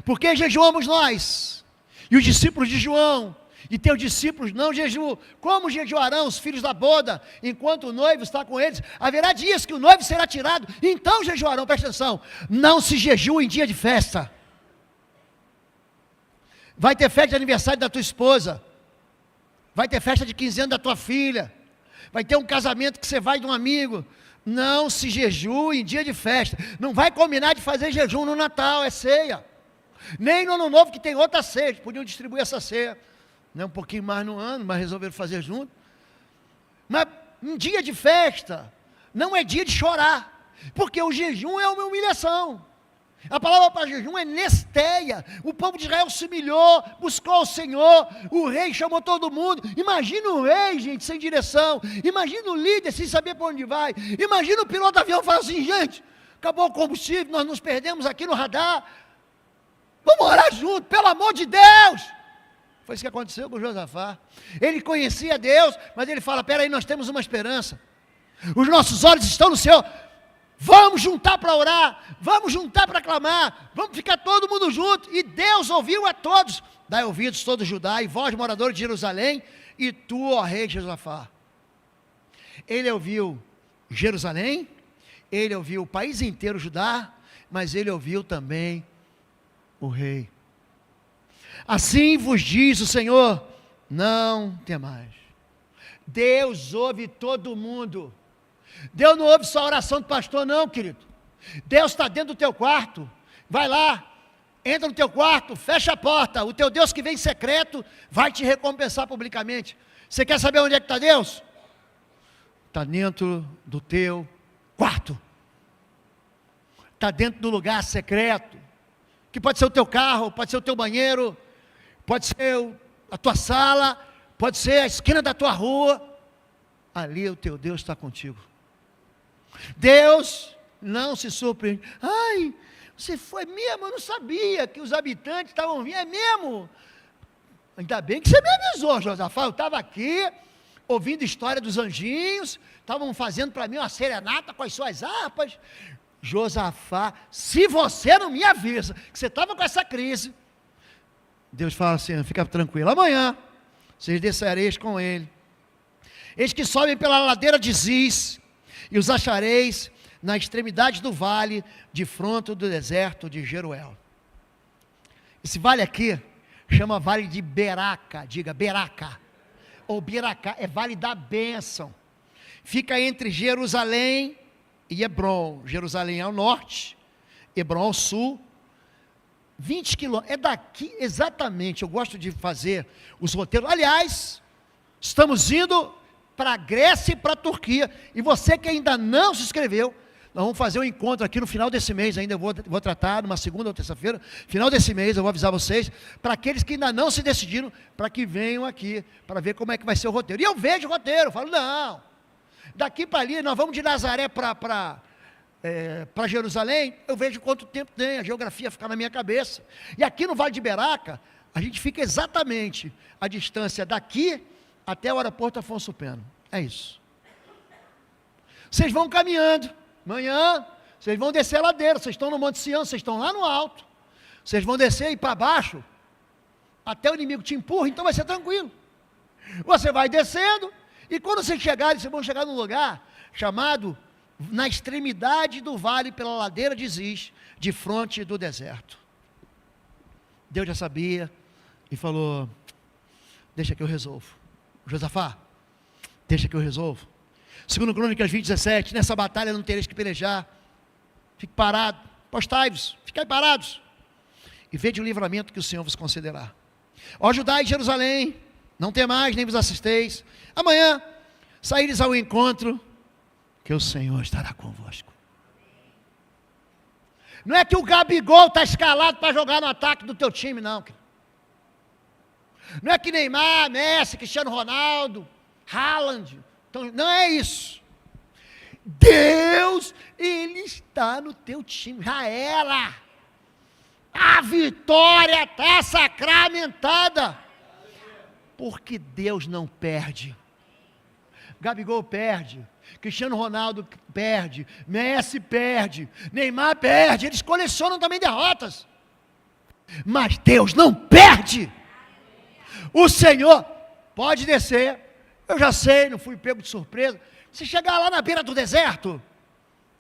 Por que jejuamos nós? E os discípulos de João, e teus discípulos não jejuam. Como jejuarão os filhos da boda, enquanto o noivo está com eles? Haverá dias que o noivo será tirado, então jejuarão. Presta atenção, não se jejua em dia de festa. Vai ter festa de aniversário da tua esposa, vai ter festa de 15 anos da tua filha, vai ter um casamento que você vai de um amigo. Não se jejua em dia de festa. Não vai combinar de fazer jejum no Natal, é ceia. Nem no Ano Novo, que tem outra ceia. Eles podiam distribuir essa ceia, né, um pouquinho mais no ano, mas resolveram fazer junto. Mas um dia de festa não é dia de chorar, porque o jejum é uma humilhação. A palavra para jejum é nesteia. O povo de Israel se humilhou, buscou o Senhor, o rei chamou todo mundo. Imagina o rei, gente, sem direção. Imagina o líder sem saber para onde vai. Imagina o piloto do avião falando assim, gente, acabou o combustível, nós nos perdemos aqui no radar. Vamos orar junto, pelo amor de Deus. Foi isso que aconteceu com Josafá. Ele conhecia Deus, mas ele fala, peraí, nós temos uma esperança. Os nossos olhos estão no Senhor. Vamos juntar para orar, vamos juntar para clamar, vamos ficar todo mundo junto. E Deus ouviu a todos. Dai ouvidos todo Judá e vós moradores de Jerusalém, e tu, ó rei Josafá. Ele ouviu Jerusalém, ele ouviu o país inteiro Judá, mas ele ouviu também o rei. Assim vos diz o Senhor, não temais. Deus ouve todo mundo. Deus não ouve só a oração do pastor, não, querido. Deus está dentro do teu quarto. Vai lá, entra no teu quarto, fecha a porta. O teu Deus que vem em secreto vai te recompensar publicamente. Você quer saber onde é que está Deus? Está dentro do teu quarto. Está dentro do lugar secreto. Que pode ser o teu carro, pode ser o teu banheiro, pode ser a tua sala, pode ser a esquina da tua rua. Ali o teu Deus está contigo. Deus não se surpreende. Ai, você foi mesmo? Eu não sabia que os habitantes estavam vindo. É mesmo? Ainda bem que você me avisou, Josafá. Eu estava aqui, ouvindo história dos anjinhos, estavam fazendo para mim uma serenata com as suas harpas. Josafá, se você não me avisa que você estava com essa crise, Deus fala assim, fica tranquilo, amanhã vocês descereis com ele. Eis que sobem pela ladeira de Ziz, e os achareis na extremidade do vale, de fronte do deserto de Jeruel. Esse vale aqui, chama vale de Beraca, diga Beraca, ou Beracá, é vale da bênção. Fica entre Jerusalém e Hebron. Jerusalém ao norte, Hebron ao sul, 20 quilômetros, é daqui exatamente, eu gosto de fazer os roteiros, aliás, estamos indo para a Grécia e para a Turquia, e você que ainda não se inscreveu, nós vamos fazer um encontro aqui no final desse mês, ainda eu vou tratar numa segunda ou terça-feira, final desse mês eu vou avisar vocês, para aqueles que ainda não se decidiram, para que venham aqui, para ver como é que vai ser o roteiro, e eu vejo o roteiro, eu falo, não, daqui para ali, nós vamos de Nazaré para Jerusalém, eu vejo quanto tempo tem, a geografia fica na minha cabeça, e aqui no Vale de Beraca, a gente fica exatamente a distância daqui até o aeroporto Afonso Pena, é isso. Vocês vão caminhando, amanhã, vocês vão descer a ladeira, vocês estão no Monte Sião, vocês estão lá no alto, vocês vão descer e ir para baixo, até o inimigo te empurra, então vai ser tranquilo, você vai descendo, e quando vocês chegarem, vocês vão chegar num lugar chamado, na extremidade do vale, pela ladeira de Ziz, de fronte do deserto. Deus já sabia, e falou, deixa que eu resolvo. Josafá, deixa que eu resolvo. Segundo Crônicas 20:17, nessa batalha não tereis que pelejar, fique parado, postai-vos, ficai parados, e vede o livramento que o Senhor vos concederá. Ó Judá e Jerusalém, não temais, nem vos assusteis, amanhã saíres ao encontro, que o Senhor estará convosco. Não é que o Gabigol está escalado para jogar no ataque do teu time, não, querido. Não é que Neymar, Messi, Cristiano Ronaldo, Haaland, então, não é isso. Deus, Ele está no teu time, já era. A vitória está sacramentada, porque Deus não perde. Gabigol perde, Cristiano Ronaldo perde, Messi perde, Neymar perde, eles colecionam também derrotas, mas Deus não perde. O Senhor pode descer, eu já sei, não fui pego de surpresa, se chegar lá na beira do deserto,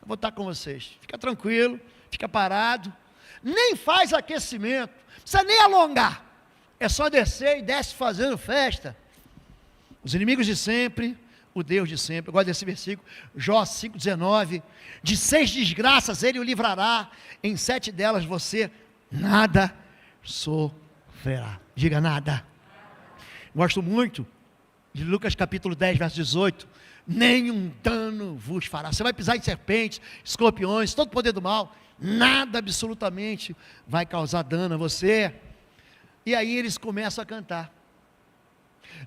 eu vou estar com vocês, fica tranquilo, fica parado, nem faz aquecimento, não precisa nem alongar, é só descer e desce fazendo festa. Os inimigos de sempre, o Deus de sempre, eu gosto desse versículo, Jó 5,19, de 6 desgraças ele o livrará, em 7 delas você nada sofrerá, diga nada. Gosto muito de Lucas capítulo 10, verso 18, nenhum dano vos fará, você vai pisar em serpentes, escorpiões, todo o poder do mal, nada absolutamente vai causar dano a você. E aí eles começam a cantar,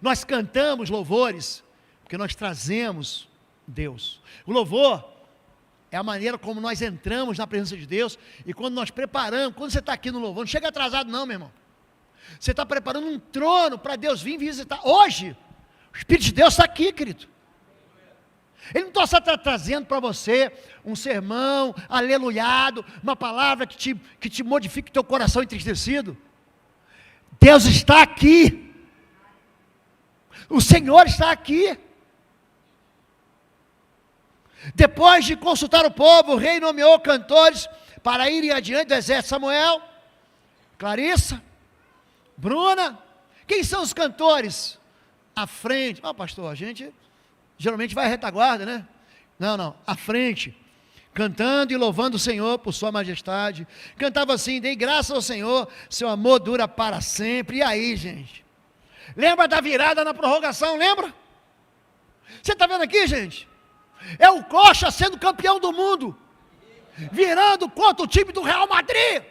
nós cantamos louvores, porque nós trazemos Deus, o louvor é a maneira como nós entramos na presença de Deus, e quando nós preparamos, quando você está aqui no louvor, não chega atrasado não, meu irmão, você está preparando um trono para Deus vir visitar, hoje, o Espírito de Deus está aqui, querido, Ele não está só trazendo para você um sermão, aleluiado, uma palavra que te modifique o teu coração entristecido, Deus está aqui, o Senhor está aqui. Depois de consultar o povo, o rei nomeou cantores para irem adiante do exército. Samuel, Clarissa, Bruna, quem são os cantores? À frente, pastor, a gente geralmente vai à retaguarda, né? Não, à frente, cantando e louvando o Senhor por sua majestade, cantava assim, dei graças ao Senhor, seu amor dura para sempre. E aí, gente, lembra da virada na prorrogação, lembra? Você está vendo aqui, gente? É o Coxa sendo campeão do mundo, virando contra o time do Real Madrid,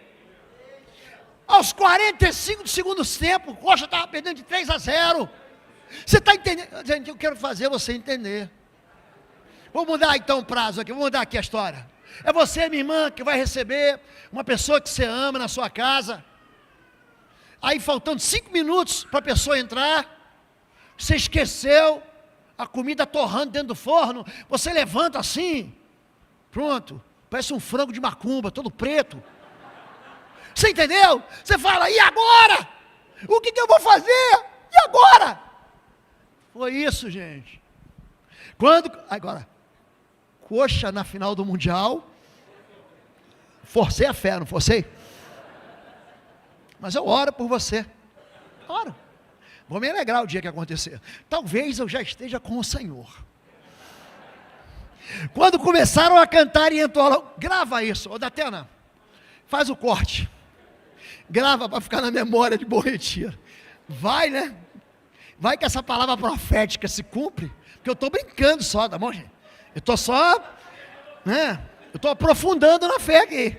aos 45 do segundo tempo, o Coxa estava perdendo de 3-0, você está entendendo? Gente, eu quero fazer você entender, vou mudar então o prazo aqui, vou mudar aqui a história, é você, minha irmã, que vai receber uma pessoa que você ama na sua casa, aí faltando 5 minutos para a pessoa entrar, você esqueceu, a comida torrando dentro do forno, você levanta assim, pronto, parece um frango de macumba, todo preto, você entendeu? Você fala, e agora? O que eu vou fazer? E agora? Foi isso, gente. Agora, coxa na final do Mundial, forcei a fé, não forcei? Mas eu oro por você. Oro. Vou me alegrar o dia que acontecer. Talvez eu já esteja com o Senhor. Quando começaram a cantar e entoar, grava isso, ô Datena, faz o corte. Grava para ficar na memória de Bom Retiro. Vai, né? Vai que essa palavra profética se cumpre, porque eu estou brincando só, tá bom, gente? Eu estou só, né? Eu estou aprofundando na fé aqui.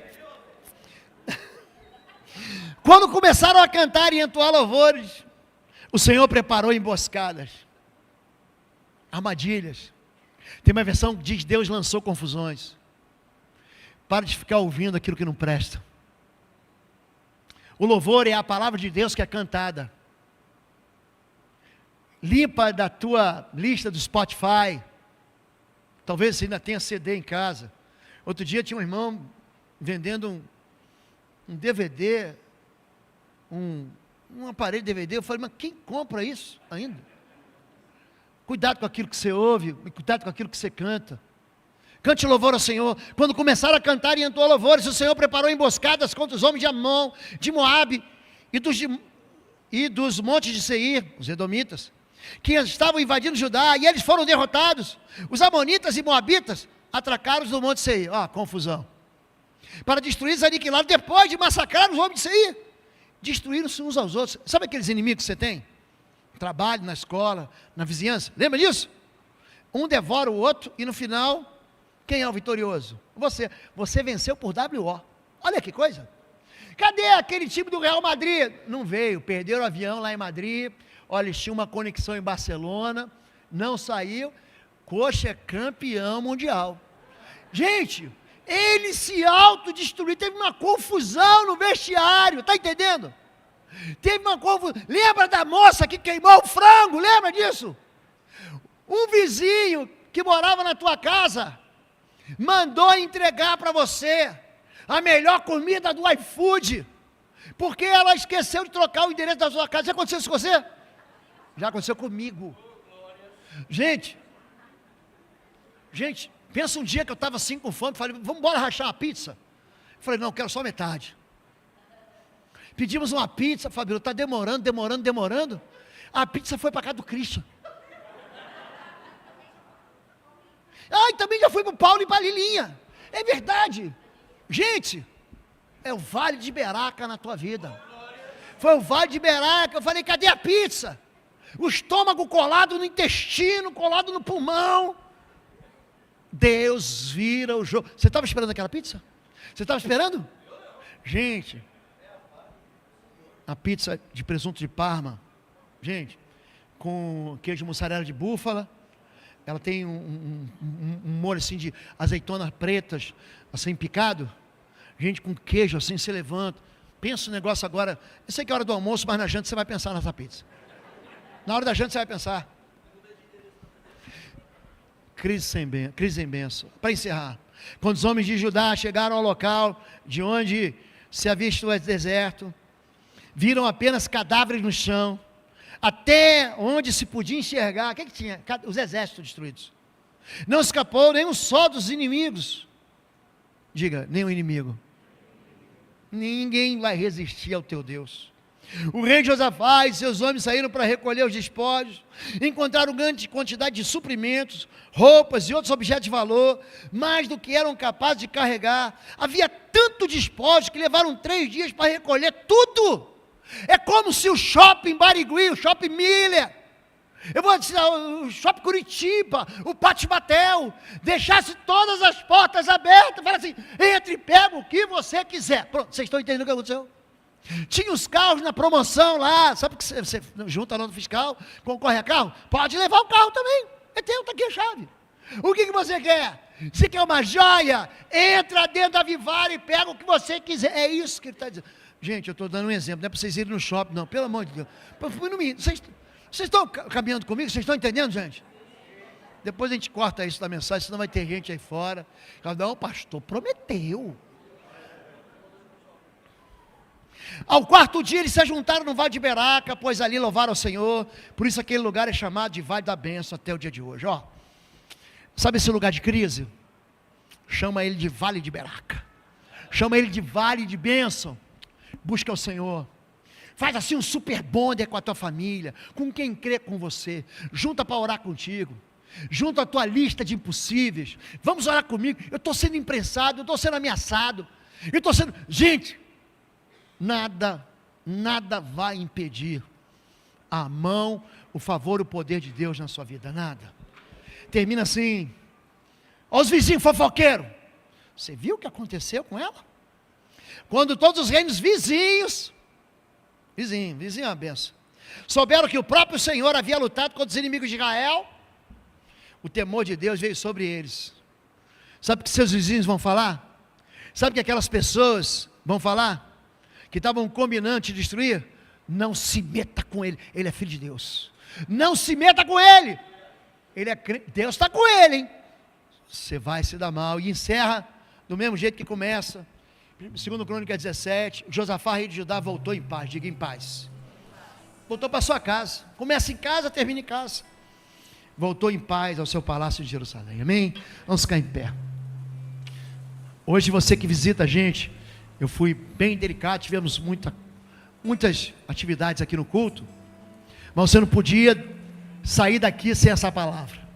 Quando começaram a cantar e entoar louvores, o Senhor preparou emboscadas, armadilhas. Tem uma versão que diz: Deus lançou confusões. Para de ficar ouvindo aquilo que não presta. O louvor é a palavra de Deus que é cantada. Limpa da tua lista do Spotify. Talvez você ainda tenha CD em casa. Outro dia tinha um irmão vendendo um DVD, um aparelho DVD. Eu falei, mas quem compra isso ainda? Cuidado com aquilo que você ouve, cuidado com aquilo que você canta. Cante louvor ao Senhor. Quando começaram a cantar e entoar louvores, o Senhor preparou emboscadas contra os homens de Amon, de Moabe e dos montes de Seir, os edomitas, que estavam invadindo Judá, e eles foram derrotados. Os amonitas e moabitas atracaram-os no monte Seir. Confusão. Para destruí-los, aniquilaram, depois de massacrar os homens de Seir. Destruíram-se uns aos outros. Sabe aqueles inimigos que você tem? No trabalho, na escola, na vizinhança. Lembra disso? Um devora o outro e no final, quem é o vitorioso? Você. Você venceu por WO. Olha que coisa. Cadê aquele time do Real Madrid? Não veio, perderam o avião lá em Madrid. Olha, eles tinham uma conexão em Barcelona, não saiu. Coxa é campeão mundial. Gente, ele se autodestruiu, teve uma confusão no vestiário, está entendendo? Teve uma confusão. Lembra da moça que queimou o frango? Lembra disso? Um vizinho que morava na tua casa mandou entregar para você a melhor comida do iFood, porque ela esqueceu de trocar o endereço da sua casa. Já aconteceu isso com você? Já aconteceu comigo. Gente, pensa um dia que eu estava assim com fome, falei, vamos embora rachar uma pizza? Eu falei, não, quero só metade. Pedimos uma pizza, Fabíola, está demorando. A pizza foi para casa do Christian. E também já fui para o Paulo e para a Lilinha. É verdade. Gente, é o Vale de Beraca na tua vida. Foi o Vale de Beraca, eu falei, cadê a pizza? O estômago colado no intestino, colado no pulmão. Deus vira o jogo. Você estava esperando aquela pizza? Você estava esperando? Gente, a pizza de presunto de Parma, gente, com queijo mussarela de búfala, ela tem um molho assim de azeitonas pretas, assim picado, gente, com queijo assim, você levanta, pensa o negócio agora, eu sei que é hora do almoço, mas na janta você vai pensar nessa pizza, na hora da janta você vai pensar. Crise em bênção. Para encerrar, quando os homens de Judá chegaram ao local de onde se avista o deserto, viram apenas cadáveres no chão, até onde se podia enxergar. O que tinha? Os exércitos destruídos. Não escapou nenhum só dos inimigos. Diga, nenhum inimigo. Ninguém vai resistir ao teu Deus. O rei Josafá e seus homens saíram para recolher os despojos, encontraram grande quantidade de suprimentos, roupas e outros objetos de valor, mais do que eram capazes de carregar. Havia tanto despojo que levaram 3 dias para recolher tudo. É como se o shopping Barigui, o shopping Miller, eu vou dizer, o shopping Curitiba, o Pátio Batel, deixasse todas as portas abertas, fala assim, entre e pega o que você quiser. Pronto, vocês estão entendendo o que aconteceu? Tinha os carros na promoção lá, sabe que você junta a nota fiscal, concorre a carro, pode levar o carro também, é teu, está aqui a chave. O que você quer? Se quer uma joia, entra dentro da Vivara e pega o que você quiser. É isso que ele está dizendo. Gente, eu estou dando um exemplo, não é para vocês irem no shopping, não, pelo amor de Deus. Vocês estão caminhando comigo? Vocês estão entendendo, gente? Depois a gente corta isso da mensagem, senão vai ter gente aí fora. Não, o pastor prometeu. Ao quarto dia eles se juntaram no Vale de Beraca, pois ali louvaram ao Senhor. Por isso aquele lugar é chamado de Vale da Bênção até o dia de hoje. Ó, sabe esse lugar de crise? Chama ele de Vale de Beraca. Chama ele de Vale de Bênção. Busca o Senhor. Faz assim um super bonder com a tua família, com quem crê com você. Junta para orar contigo. Junta a tua lista de impossíveis. Vamos orar comigo. Eu estou sendo imprensado, eu estou sendo ameaçado. Eu estou sendo... Gente, nada vai impedir a mão, o favor, o poder de Deus na sua vida. Nada. Termina assim. Olha os vizinhos fofoqueiros. Você viu o que aconteceu com ela? Quando todos os reinos vizinho é uma benção, souberam que o próprio Senhor havia lutado contra os inimigos de Israel, o temor de Deus veio sobre eles. Sabe o que seus vizinhos vão falar? Sabe o que aquelas pessoas vão falar? Que estavam combinando te destruir? Não se meta com ele, ele é filho de Deus. Não se meta com ele, Deus está com ele, hein? Você vai se dar mal. E encerra do mesmo jeito que começa. Segundo Crônicas 17, Josafá, rei de Judá, voltou em paz. Diga em paz. Voltou para sua casa. Começa em casa, termina em casa. Voltou em paz ao seu palácio de Jerusalém. Amém? Vamos ficar em pé. Hoje você que visita a gente, eu fui bem delicado, tivemos muitas atividades aqui no culto, mas você não podia sair daqui sem essa palavra.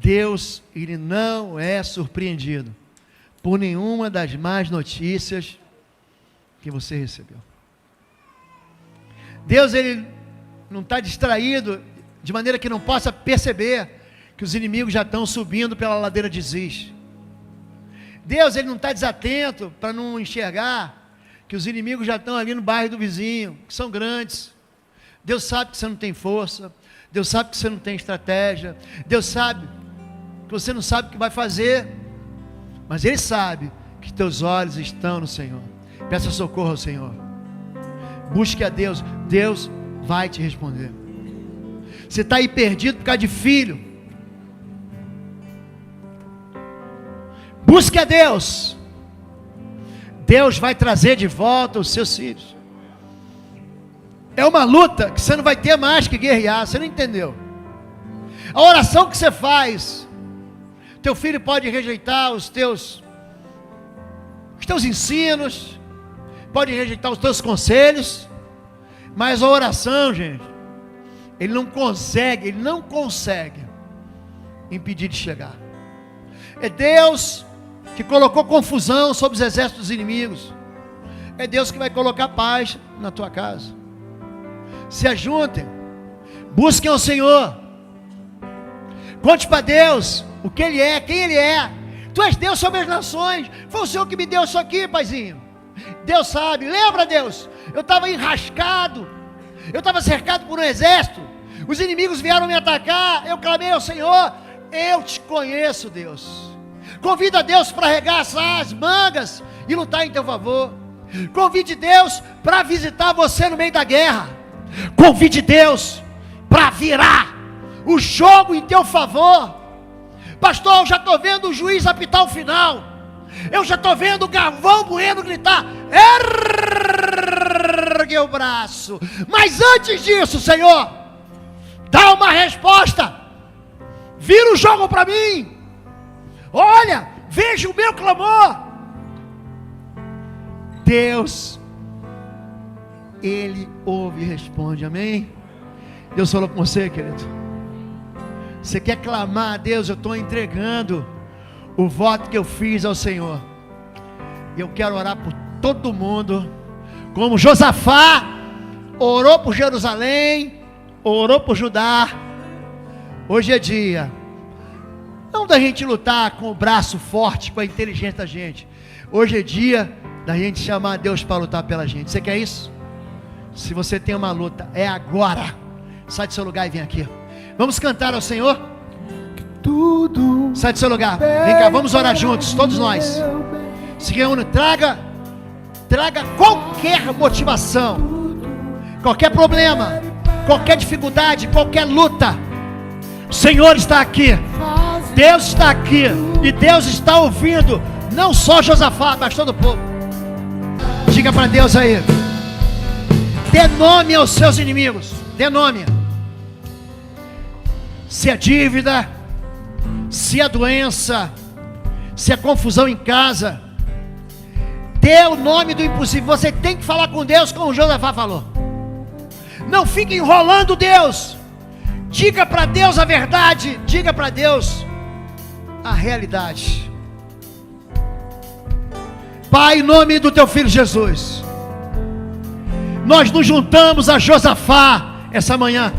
Deus, Ele não é surpreendido por nenhuma das más notícias que você recebeu. Deus, Ele não está distraído de maneira que não possa perceber que os inimigos já estão subindo pela ladeira de Ziz. Deus, Ele não está desatento para não enxergar que os inimigos já estão ali no bairro do vizinho, que são grandes. Deus sabe que você não tem força, Deus sabe que você não tem estratégia, Deus sabe que você não sabe o que vai fazer, mas Ele sabe que teus olhos estão no Senhor. Peça socorro ao Senhor, busque a Deus, Deus vai te responder. Você está aí perdido por causa de filho, busque a Deus, Deus vai trazer de volta os seus filhos. É uma luta que você não vai ter mais que guerrear, você não entendeu? A oração que você faz, teu filho pode rejeitar os teus ensinos, pode rejeitar os teus conselhos, mas a oração, gente, ele não consegue impedir de chegar. É Deus que colocou confusão sobre os exércitos dos inimigos, é Deus que vai colocar paz na tua casa. Se ajuntem, busquem ao Senhor, conte para Deus o que Ele é, quem Ele é. Tu és Deus sobre as nações, foi o Senhor que me deu isso aqui, paizinho. Deus sabe, lembra, Deus, eu estava enrascado, eu estava cercado por um exército, os inimigos vieram me atacar, eu clamei ao Senhor, eu te conheço, Deus. Convida Deus para arregaçar as mangas e lutar em teu favor. Convide Deus para visitar você no meio da guerra. Convide Deus para virar o jogo em teu favor. Pastor, eu já estou vendo o juiz apitar o final, eu já estou vendo o Galvão Bueno gritar, ergue o braço, mas antes disso, Senhor, dá uma resposta, vira o jogo para mim, olha, veja o meu clamor. Deus, Ele ouve e responde, amém? Deus falou com você, querido. Você quer clamar a Deus? Eu estou entregando o voto que eu fiz ao Senhor. Eu quero orar por todo mundo, como Josafá orou por Jerusalém, orou por Judá. Hoje é dia, não da gente lutar com o braço forte, com a inteligência da gente. Hoje é dia da gente chamar a Deus para lutar pela gente. Você quer isso? Se você tem uma luta, é agora. Sai do seu lugar e vem aqui. Vamos cantar ao Senhor? Tudo. Sai do seu lugar, vem cá, vamos orar juntos, todos nós. Se reúne, traga qualquer motivação, qualquer problema, qualquer dificuldade, qualquer luta. O Senhor está aqui, Deus está aqui, e Deus está ouvindo. Não só Josafá, mas todo o povo. Diga para Deus aí. Dê nome aos seus inimigos. Dê nome. Se é dívida, se é doença, se é confusão em casa, dê o nome do impossível. Você tem que falar com Deus como Josafá falou. Não fique enrolando Deus. Diga para Deus a verdade. Diga para Deus a realidade. Pai, em nome do teu filho Jesus, nós nos juntamos a Josafá essa manhã.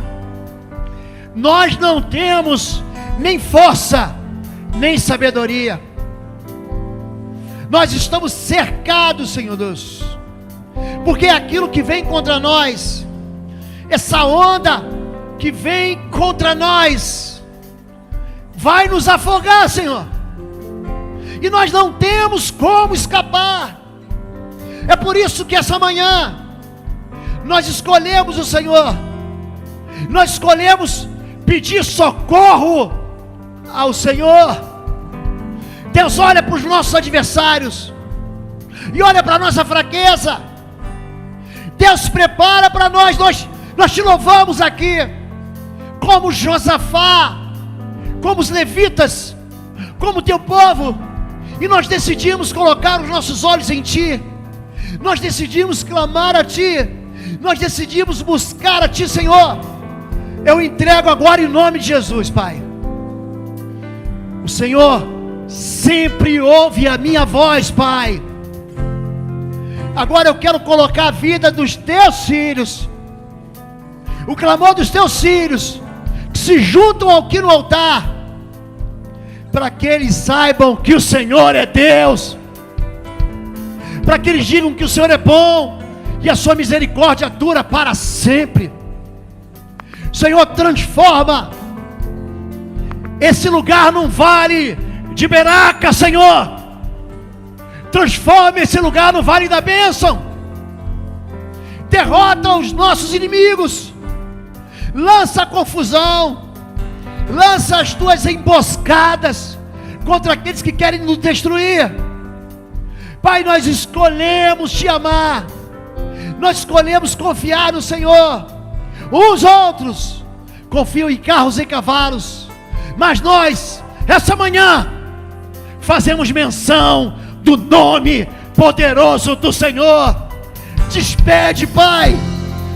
Nós não temos nem força, nem sabedoria. Nós estamos cercados, Senhor Deus, porque aquilo que vem contra nós, essa onda que vem contra nós, vai nos afogar, Senhor, e nós não temos como escapar. É por isso que essa manhã nós escolhemos o Senhor, nós escolhemos pedir socorro ao Senhor. Deus olha para os nossos adversários e olha para a nossa fraqueza. Deus prepara para nós te louvamos aqui como Josafá, como os levitas, como teu povo, e nós decidimos colocar os nossos olhos em Ti, nós decidimos clamar a Ti, nós decidimos buscar a Ti, Senhor. Eu entrego agora em nome de Jesus, Pai. O Senhor sempre ouve a minha voz, Pai. Agora eu quero colocar a vida dos teus filhos, o clamor dos teus filhos, que se juntam aqui no altar, para que eles saibam que o Senhor é Deus, para que eles digam que o Senhor é bom, e a sua misericórdia dura para sempre. Senhor, transforma esse lugar num vale de Beraca, Senhor. Transforma esse lugar no vale da bênção. Derrota os nossos inimigos. Lança a confusão. Lança as tuas emboscadas contra aqueles que querem nos destruir. Pai, nós escolhemos te amar. Nós escolhemos confiar no Senhor. Os outros confiam em carros e cavalos, mas nós, essa manhã, fazemos menção do nome poderoso do Senhor. Despede, Pai,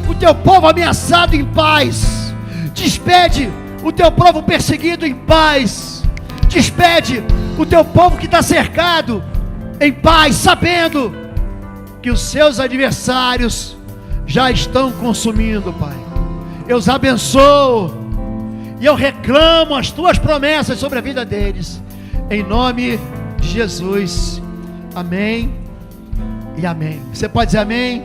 o teu povo ameaçado em paz. Despede o teu povo perseguido em paz. Despede o teu povo que está cercado em paz, sabendo que os seus adversários já estão consumindo, Pai. Eu os abençoo e eu reclamo as tuas promessas sobre a vida deles, em nome de Jesus. Amém e amém. Você pode dizer amém?